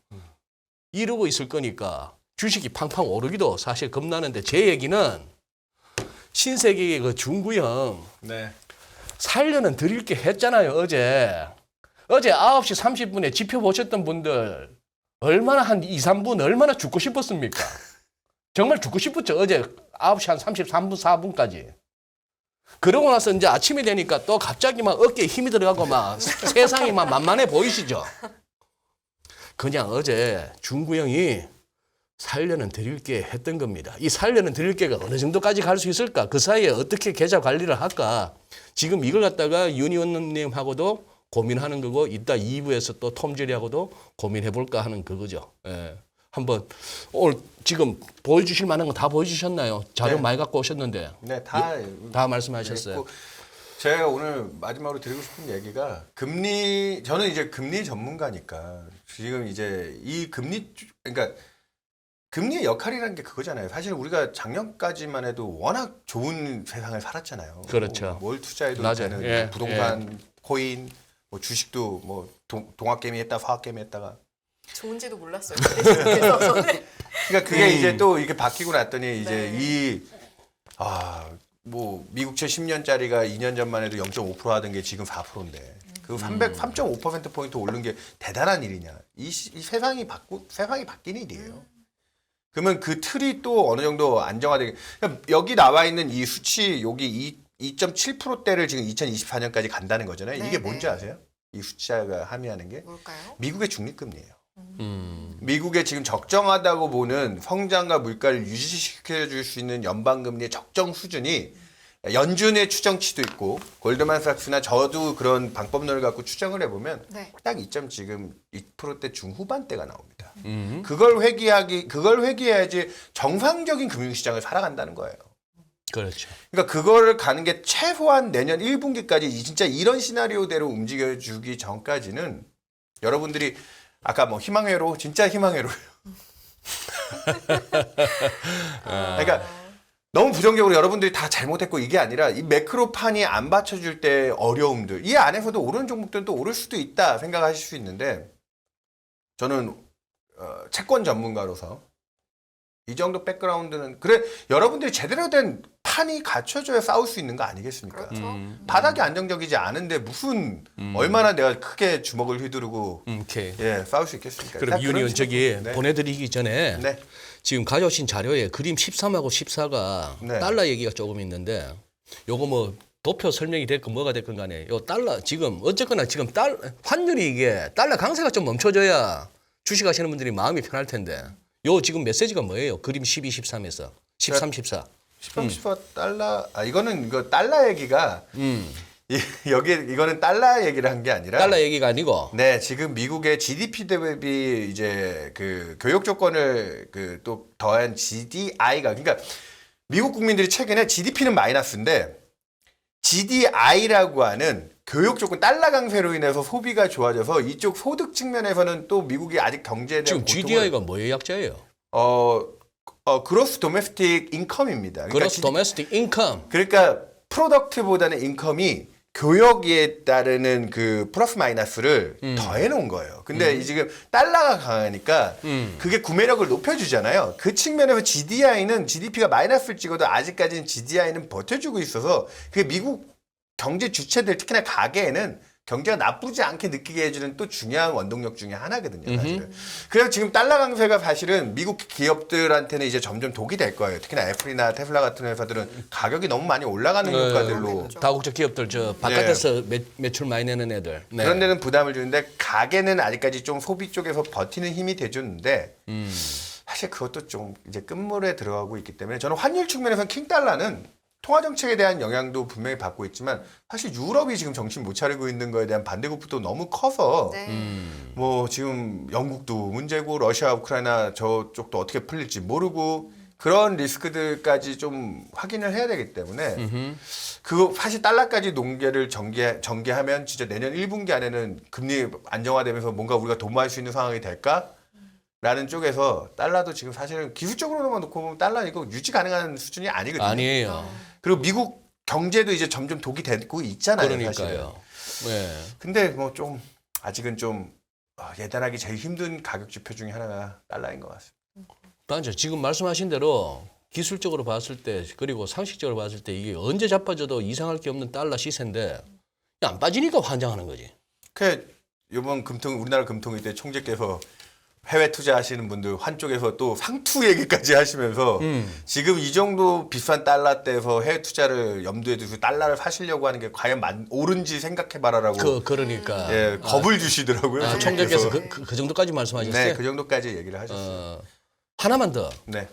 이러고 있을 거니까 주식이 팡팡 오르기도 사실 겁나는데 제 얘기는 신세계의 그 중구형 네. 살려는 드릴 게 했잖아요. 어제 9시 30분에 지표 보셨던 분들 얼마나 한 2, 3분 얼마나 죽고 싶었습니까? 정말 죽고 싶었죠. 어제 9시 한 33분, 4분까지. 그러고 나서 이제 아침이 되니까 또 갑자기 막 어깨에 힘이 들어가고 막 세상이 막 만만해 보이시죠? 그냥 어제 중구형이 살려는 드릴 게 했던 겁니다. 이 살려는 드릴 게가 어느 정도까지 갈 수 있을까? 그 사이에 어떻게 계좌 관리를 할까? 지금 이걸 갖다가 윤의원님하고도 고민하는 거고 이따 2부에서 또 톰제리하고도 고민해볼까 하는 그거죠. 예. 한번 오늘 지금 보여주실 만한 거 다 보여주셨나요? 자료 네. 많이 갖고 오셨는데. 네, 다 말씀하셨어요. 제가 오늘 마지막으로 드리고 싶은 얘기가 저는 이제 금리 전문가니까 지금 이제 이 그러니까 금리의 역할이라는 게 그거잖아요. 사실 우리가 작년까지만 해도 워낙 좋은 세상을 살았잖아요. 그렇죠. 뭘 투자해도 맞아요. 되는 예, 부동산, 코인, 뭐 주식도 뭐 동학개미 했다, 화학개미 했다가 좋은지도 몰랐어요. 그래서 저는 그러니까 그게 이제 또 이렇게 바뀌고 났더니 이제 네. 뭐 미국채 10년짜리가 2년 전만 해도 0.5% 하던 게 지금 4%인데 그 3.5%포인트 오른 게 대단한 일이냐. 이 세상이 바뀌는 일이에요. 그러면 그 틀이 또 어느 정도 안정화되게 그러니까 여기 나와 있는 이 수치 여기 2.7%대를 지금 2024년까지 간다는 거잖아요. 이게 네, 뭔지 네. 아세요? 이 숫자가 함의하는 게 뭘까요? 미국의 중립금리예요. 미국의 지금 적정하다고 보는 성장과 물가를 유지시켜줄 수 있는 연방금리의 적정 수준이 연준의 추정치도 있고 골드만삭스나 저도 그런 방법론을 갖고 추정을 해보면 네. 딱 지금 2%대 중후반대가 나옵니다. 그걸 회귀해야지 정상적인 금융시장을 살아간다는 거예요. 그렇죠. 그러니까 그거를 가는 게 최소한 내년 1분기까지 진짜 이런 시나리오대로 움직여주기 전까지는 여러분들이 아까 뭐 희망회로 진짜 희망회로예요. 그러니까 너무 부정적으로 여러분들이 다 잘못했고 이게 아니라 이 매크로판이 안 받쳐줄 때 어려움들 이 안에서도 오른 종목들은 또 오를 수도 있다 생각하실 수 있는데 저는 채권 전문가로서 이 정도 백그라운드는 그래 여러분들이 제대로 된 판이 갖춰져야 싸울 수 있는 거 아니겠습니까? 그렇죠. 바닥이 안정적이지 않은데 무슨 얼마나 내가 크게 주먹을 휘두르고 오케이. 싸울 수 있겠습니까? 그럼 딱 유니온 그런 저기 식으로. 네. 보내드리기 전에 네. 지금 가져오신 자료에 그림 13하고 14가 네. 달러 얘기가 조금 있는데 요거 뭐 도표 설명이 됐건 뭐가 됐건 간에 요 달러 지금 어쨌거나 지금 환율이 이게 달러 강세가 좀 멈춰져야 주식하시는 분들이 마음이 편할 텐데 요 지금 메시지가 뭐예요? 그림 12, 13에서 13, 14. 13, 14 달러 이거 달러 얘기가 이거는 달러 얘기를 한 게 아니라 달러 얘기가 아니고 네, 지금 미국의 GDP 대비 이제 그 교육 조건을 그 또 더한 GDI가 그러니까 미국 국민들이 최근에 GDP는 마이너스인데 GDI라고 하는 교육 조건 달러 강세로 인해서 소비가 좋아져서 이쪽 소득 측면에서는 또 미국이 아직 경제에 대한 지금 GDI가 뭐의 약자예요? 그로스 도메스틱 인컴입니다. 그로스 도메스틱 인컴. 그러니까 프로덕트보다는 인컴이 교역에 따르는 그 플러스 마이너스를 더해 놓은 거예요. 근데 이 지금 달러가 강하니까 그게 구매력을 높여주잖아요. 그 측면에서 GDI는 GDP가 마이너스를 찍어도 아직까지는 GDI는 버텨주고 있어서 그게 미국 경제 주체들 특히나 가계에는 경제가 나쁘지 않게 느끼게 해주는 또 중요한 원동력 중에 하나거든요, 사실은. 그래서 지금 달러 강세가 사실은 미국 기업들한테는 이제 점점 독이 될 거예요. 특히나 애플이나 테슬라 같은 회사들은 가격이 너무 많이 올라가는 효과들로. 그렇죠. 다국적 기업들 저 바깥에서 매출 많이 내는 애들. 네. 그런 데는 부담을 주는데 가게는 아직까지 좀 소비 쪽에서 버티는 힘이 돼주는데 사실 그것도 좀 이제 끝물에 들어가고 있기 때문에 저는 환율 측면에서는 킹달러는 통화 정책에 대한 영향도 분명히 받고 있지만 사실 유럽이 지금 정신 못 차리고 있는 거에 대한 반대급부도 너무 커서 네. 뭐 지금 영국도 문제고 러시아 우크라이나 저쪽도 어떻게 풀릴지 모르고 그런 리스크들까지 좀 확인을 해야 되기 때문에 그거 사실 달러까지 농계를 전개하면 진짜 내년 1분기 안에는 금리 안정화되면서 뭔가 우리가 도모할 수 있는 상황이 될까? 라는 쪽에서 달러도 지금 사실은 기술적으로만 놓고 보면 달러 이거 유지 가능한 수준이 아니거든요. 아니에요. 그리고 미국 경제도 이제 점점 독이 되고 있잖아요. 사실은. 그러니까요. 네. 근데 뭐 좀 아직은 좀 예단하기 제일 힘든 가격 지표 중에 하나가 달러인 것 같습니다. 맞죠. 지금 말씀하신 대로 기술적으로 봤을 때 그리고 상식적으로 봤을 때 이게 언제 자빠져도 이상할 게 없는 달러 시세인데 안 빠지니까 환장하는 거지. 그 이번 우리나라 금통위 때 총재께서 해외 투자하시는 분들 한쪽에서 또 상투 얘기까지 하시면서 지금 이 정도 비싼 달러 때에서 해외 투자를 염두에 두고 달러를 사시려고 하는 게 과연 옳은지 생각해봐라라고 그러니까 예, 겁을 주시더라고요. 총재께서 그 정도까지 말씀하셨어요. 네, 그 정도까지 얘기를 하셨어요. 하나만 더. 네.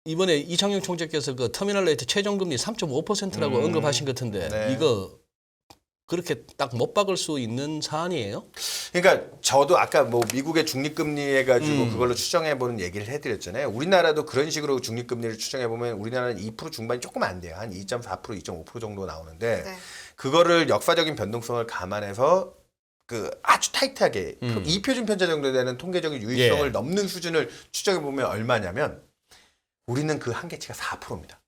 이번에 이창용 총재께서 그 터미널 레이트 최종금리 3.5%라고 언급하신 것 같은데 네. 이거 그렇게 딱 못 박을 수 있는 사안이에요? 그러니까 저도 아까 뭐 미국의 중립금리 해가지고 그걸로 추정해보는 얘기를 해드렸잖아요. 우리나라도 그런 식으로 중립금리를 추정해보면 우리나라는 2% 중반이 조금 안 돼요. 한 2.4%, 2.5% 정도 나오는데 네. 그거를 역사적인 변동성을 감안해서 그 아주 타이트하게 2표준 편차 정도 되는 통계적인 유의성을 예. 넘는 수준을 추정해보면 얼마냐면 우리는 그 한계치가 4%입니다.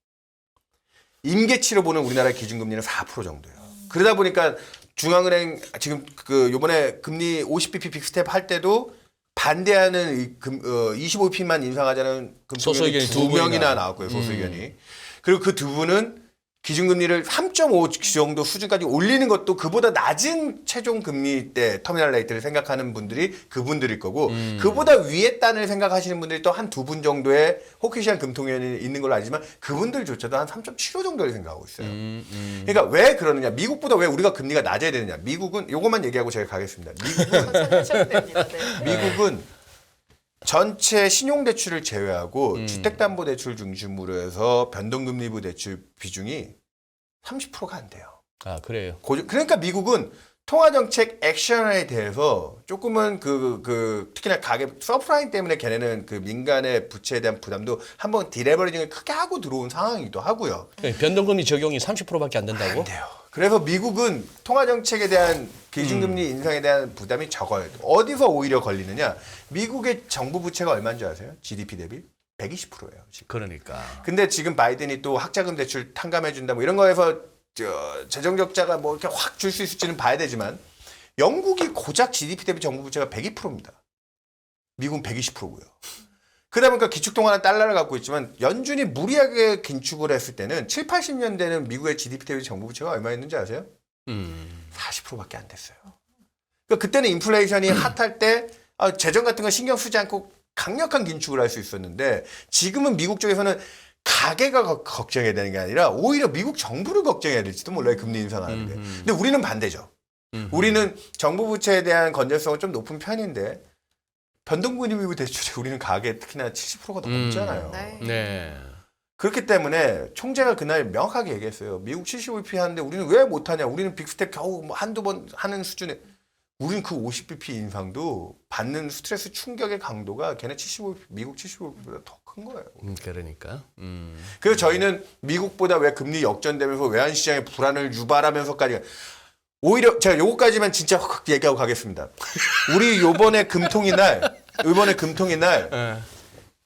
임계치로 보는 우리나라의 기준금리는 4% 정도예요. 그러다 보니까 중앙은행 지금 그 요번에 금리 50bp 빅스텝 할 때도 반대하는 25bp만 인상하자는 소수의견이 금통위원이 두 두 명이나 분이나. 나왔고요. 소수의견이. 그리고 그 두 분은 기준금리를 3.5 정도 수준까지 올리는 것도 그보다 낮은 최종 금리 때 터미널 레이트를 생각하는 분들이 그분들일 거고 그보다 위에 단을 생각하시는 분들이 또 한 두 분 정도의 호키시한 금통위원이 있는 걸로 알지만 그분들조차도 한 3.75 정도를 생각하고 있어요. 그러니까 왜 그러느냐? 미국보다 왜 우리가 금리가 낮아야 되느냐? 미국은 요것만 얘기하고 제가 가겠습니다. 하셔도 됩니다. 네. 미국은 전체 신용대출을 제외하고 주택담보대출 중심으로 해서 변동금리부 대출 비중이 30%가 안 돼요. 아 그래요. 그러니까 미국은 통화정책 액션에 대해서 조금은 특히나 가계 서프라임 때문에 걔네는 그 민간의 부채에 대한 부담도 한번 디레버리징을 크게 하고 들어온 상황이기도 하고요. 변동금리 적용이 30%밖에 안 된다고? 안 돼요. 그래서 미국은 통화정책에 대한 기준금리 인상에 대한 부담이 적어요. 어디서 오히려 걸리느냐? 미국의 정부 부채가 얼마인 줄 아세요? GDP 대비 120%예요. 지금. 그러니까. 근데 지금 바이든이 또 학자금 대출 탕감해준다 뭐 이런 거에서 재정 적자가 뭐 이렇게 확 줄 수 있을지는 봐야 되지만 영국이 고작 GDP 대비 정부 부채가 102%입니다. 미국은 120%고요. 그러다 보니까 기축통화는 달러를 갖고 있지만 연준이 무리하게 긴축을 했을 때는 7, 80년대는 미국의 GDP 대비 정부 부채가 얼마였는지 아세요? 40%밖에 안 됐어요. 그러니까 그때는 인플레이션이 핫할 때 재정 같은 거 신경 쓰지 않고 강력한 긴축을 할 수 있었는데 지금은 미국 쪽에서는 가계가 걱정해야 되는 게 아니라 오히려 미국 정부를 걱정해야 될지도 몰라요. 금리 인상하는데. 근데 우리는 반대죠. 우리는 정부 부채에 대한 건전성은 좀 높은 편인데 변동금리 대출에 우리는 가계 특히나 70%가 넘잖아요. 네. 네. 그렇기 때문에 총재가 그날 명확하게 얘기했어요. 미국 75bp 하는데 우리는 왜 못하냐. 우리는 빅스텝 겨우 뭐 한두 번 하는 수준에 우리는 그 50bp 인상도 받는 스트레스 충격의 강도가 걔네 75bp, 미국 75bp보다 더 큰 거예요. 그러니까. 그래서 저희는 미국보다 왜 금리 역전되면서 외환시장의 불안을 유발하면서까지 오히려 제가 요거까지만 진짜 확 얘기하고 가겠습니다. 우리 이번에 금통이 날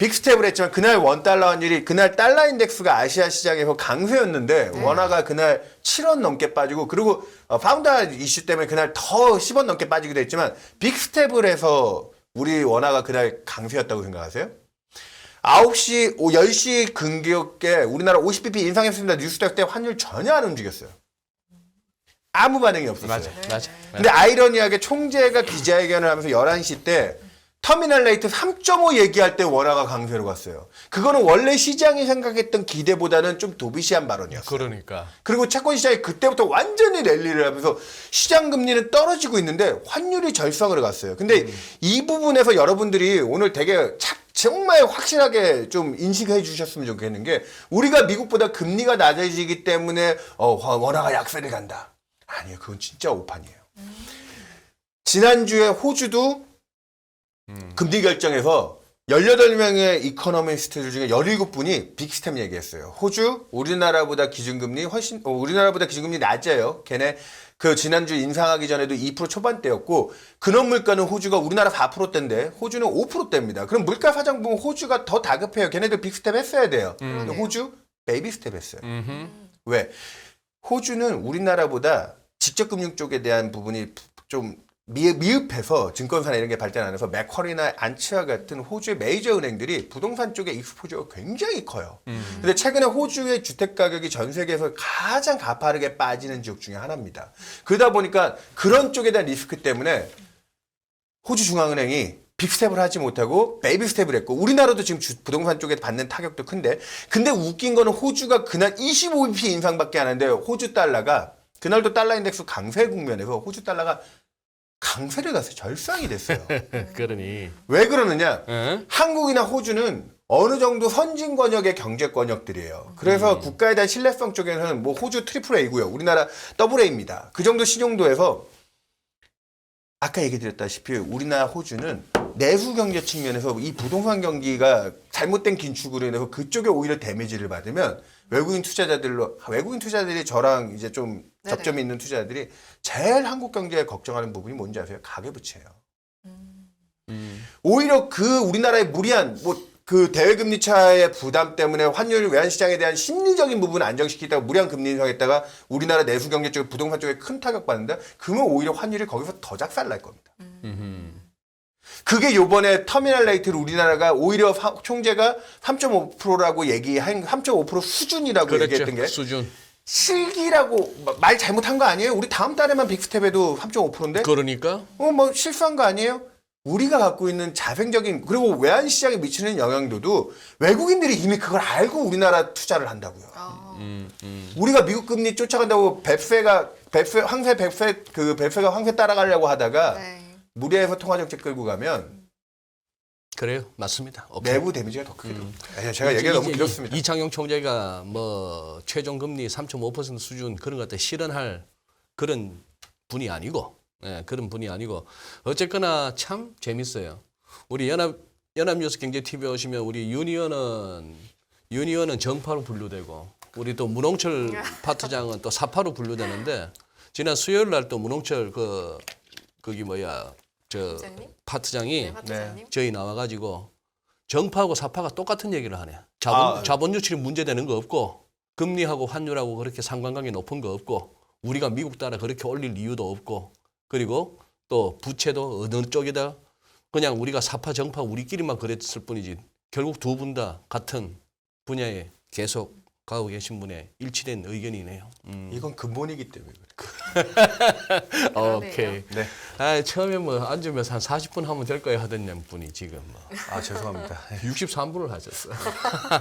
빅스텝을 했지만 그날 $1 환율이 그날 달러 인덱스가 아시아 시장에서 강세였는데 원화가 그날 7원 넘게 빠지고 그리고 파운드 이슈 때문에 그날 더 10원 넘게 빠지기도 했지만 빅스텝을 해서 우리 원화가 그날 강세였다고 생각하세요? 9시, 10시 근기였게 우리나라 50bp 인상했습니다. 뉴스될 때 환율 전혀 안 움직였어요. 아무 반응이 없었어요. 맞아. 근데 아이러니하게 총재가 기자회견을 하면서 11시 때 터미널 레이트 3.5 얘기할 때 원화가 강세로 갔어요. 그거는 원래 시장이 생각했던 기대보다는 좀 도비시한 발언이었어요. 그러니까. 그리고 채권 시장이 그때부터 완전히 랠리를 하면서 시장 금리는 떨어지고 있는데 환율이 절상을 갔어요. 근데 이 부분에서 여러분들이 오늘 되게 정말 확실하게 좀 인식해 주셨으면 좋겠는 게 우리가 미국보다 금리가 낮아지기 때문에 원화가 약세를 간다. 아니요. 그건 진짜 오판이에요. 지난주에 호주도 금리 결정에서 18명의 이코노미스트들 중에 17분이 빅스텝 얘기했어요. 호주, 우리나라보다 기준금리 낮아요. 걔네 그 지난주 인상하기 전에도 2% 초반대였고 근원 물가는 호주가 우리나라 4%대인데 호주는 5%대입니다. 그럼 물가 사정 보면 호주가 더 다급해요. 걔네들 빅스텝 했어야 돼요. 근데 호주 베이비 스텝 했어요. 왜? 호주는 우리나라보다 직접금융 쪽에 대한 부분이 좀 미흡해서 증권사나 이런 게 발전 안 해서 맥쿼리나 안치와 같은 호주의 메이저 은행들이 부동산 쪽에 익스포저가 굉장히 커요. 근데 최근에 호주의 주택 가격이 전 세계에서 가장 가파르게 빠지는 지역 중에 하나입니다. 그러다 보니까 그런 쪽에 대한 리스크 때문에 호주 중앙은행이 빅스텝을 하지 못하고 베이비 스텝을 했고 우리나라도 지금 부동산 쪽에 받는 타격도 큰데 근데 웃긴 거는 호주가 그날 25bp 인상밖에 안 하는데 호주 달러가 그날도 달러 인덱스 강세 국면에서 호주 달러가 강세를 가서 절상이 됐어요. 그러니. 왜 그러느냐? 응? 한국이나 호주는 어느 정도 선진 권역의 경제 권역들이에요. 그래서 국가에 대한 신뢰성 쪽에서는 뭐 호주 트리플 A고요. 우리나라 더블 A입니다. 그 정도 신용도에서 아까 얘기 드렸다시피 우리나라 호주는 내수 경제 측면에서 이 부동산 경기가 잘못된 긴축으로 인해서 그쪽에 오히려 데미지를 받으면 외국인 투자자들이 저랑 이제 좀 네네. 접점이 있는 투자자들이 제일 한국 경제에 걱정하는 부분이 뭔지 아세요? 가계부채예요. 오히려 그 우리나라의 무리한 그 대외금리 차의 부담 때문에 환율 외환시장에 대한 심리적인 부분을 안정시키다가 무리한 금리 인상했다가 우리나라 내수 경제 쪽에 부동산 쪽에 큰 타격 받는다. 그러면 오히려 환율이 거기서 더 작살날 겁니다. 그게 요번에 터미널 레이트를 우리나라가 오히려 총재가 3.5%라고 얘기한 3.5% 수준이라고 그랬죠. 얘기했던 게 수준. 실기라고 말 잘못한 거 아니에요? 우리 다음 달에만 빅스텝에도 3.5%인데 그러니까. 뭐 실수한 거 아니에요? 우리가 갖고 있는 자생적인 그리고 외환 시장에 미치는 영향도도 외국인들이 이미 그걸 알고 우리나라 투자를 한다고요. 우리가 미국 금리 쫓아간다고 벨페가 황새 따라가려고 하다가 네. 무리해서 통화 정책 끌고 가면 그래요. 맞습니다. 오케이. 내부 데미지가 더 크게 됩니다. 제가 얘기가 너무 길었습니다. 이창용 총재가 뭐 최종 금리 3.5% 수준 그런 것들 실현할 그런 분이 아니고, 그런 분이 아니고 어쨌거나 참 재밌어요. 우리 연합뉴스 경제 TV 오시면 우리 유니언은 정파로 분류되고 우리 또 문홍철 파트장은 또 사파로 분류되는데 지난 수요일 날 또 문홍철 거기 팀장님? 파트장이 네, 파트장님. 저희 나와가지고 정파하고 사파가 똑같은 얘기를 하네. 자본 유출이 문제되는 거 없고 금리하고 환율하고 그렇게 상관관계 높은 거 없고 우리가 미국 따라 그렇게 올릴 이유도 없고 그리고 또 부채도 어느 쪽에다 그냥 우리가 사파 정파 우리끼리만 그랬을 뿐이지 결국 두 분 다 같은 분야에 계속 가고 계신 분의 일치된 의견이네요. 이건 근본이기 때문에 그래요. 오케이. 네. 처음에 뭐 앉으면 한 40분 하면 될 거야 하던 분이 지금 뭐 죄송합니다. 63분을 하셨어요.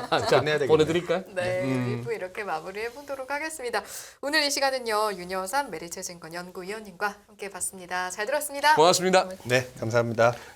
자, 끝내야 되겠네요. 보내드릴까요? 네, 1부 이렇게 마무리해 보도록 하겠습니다. 오늘 이 시간은요, 윤여산 메리츠증권 연구위원님과 함께 봤습니다. 잘 들었습니다. 고맙습니다. 네, 감사합니다.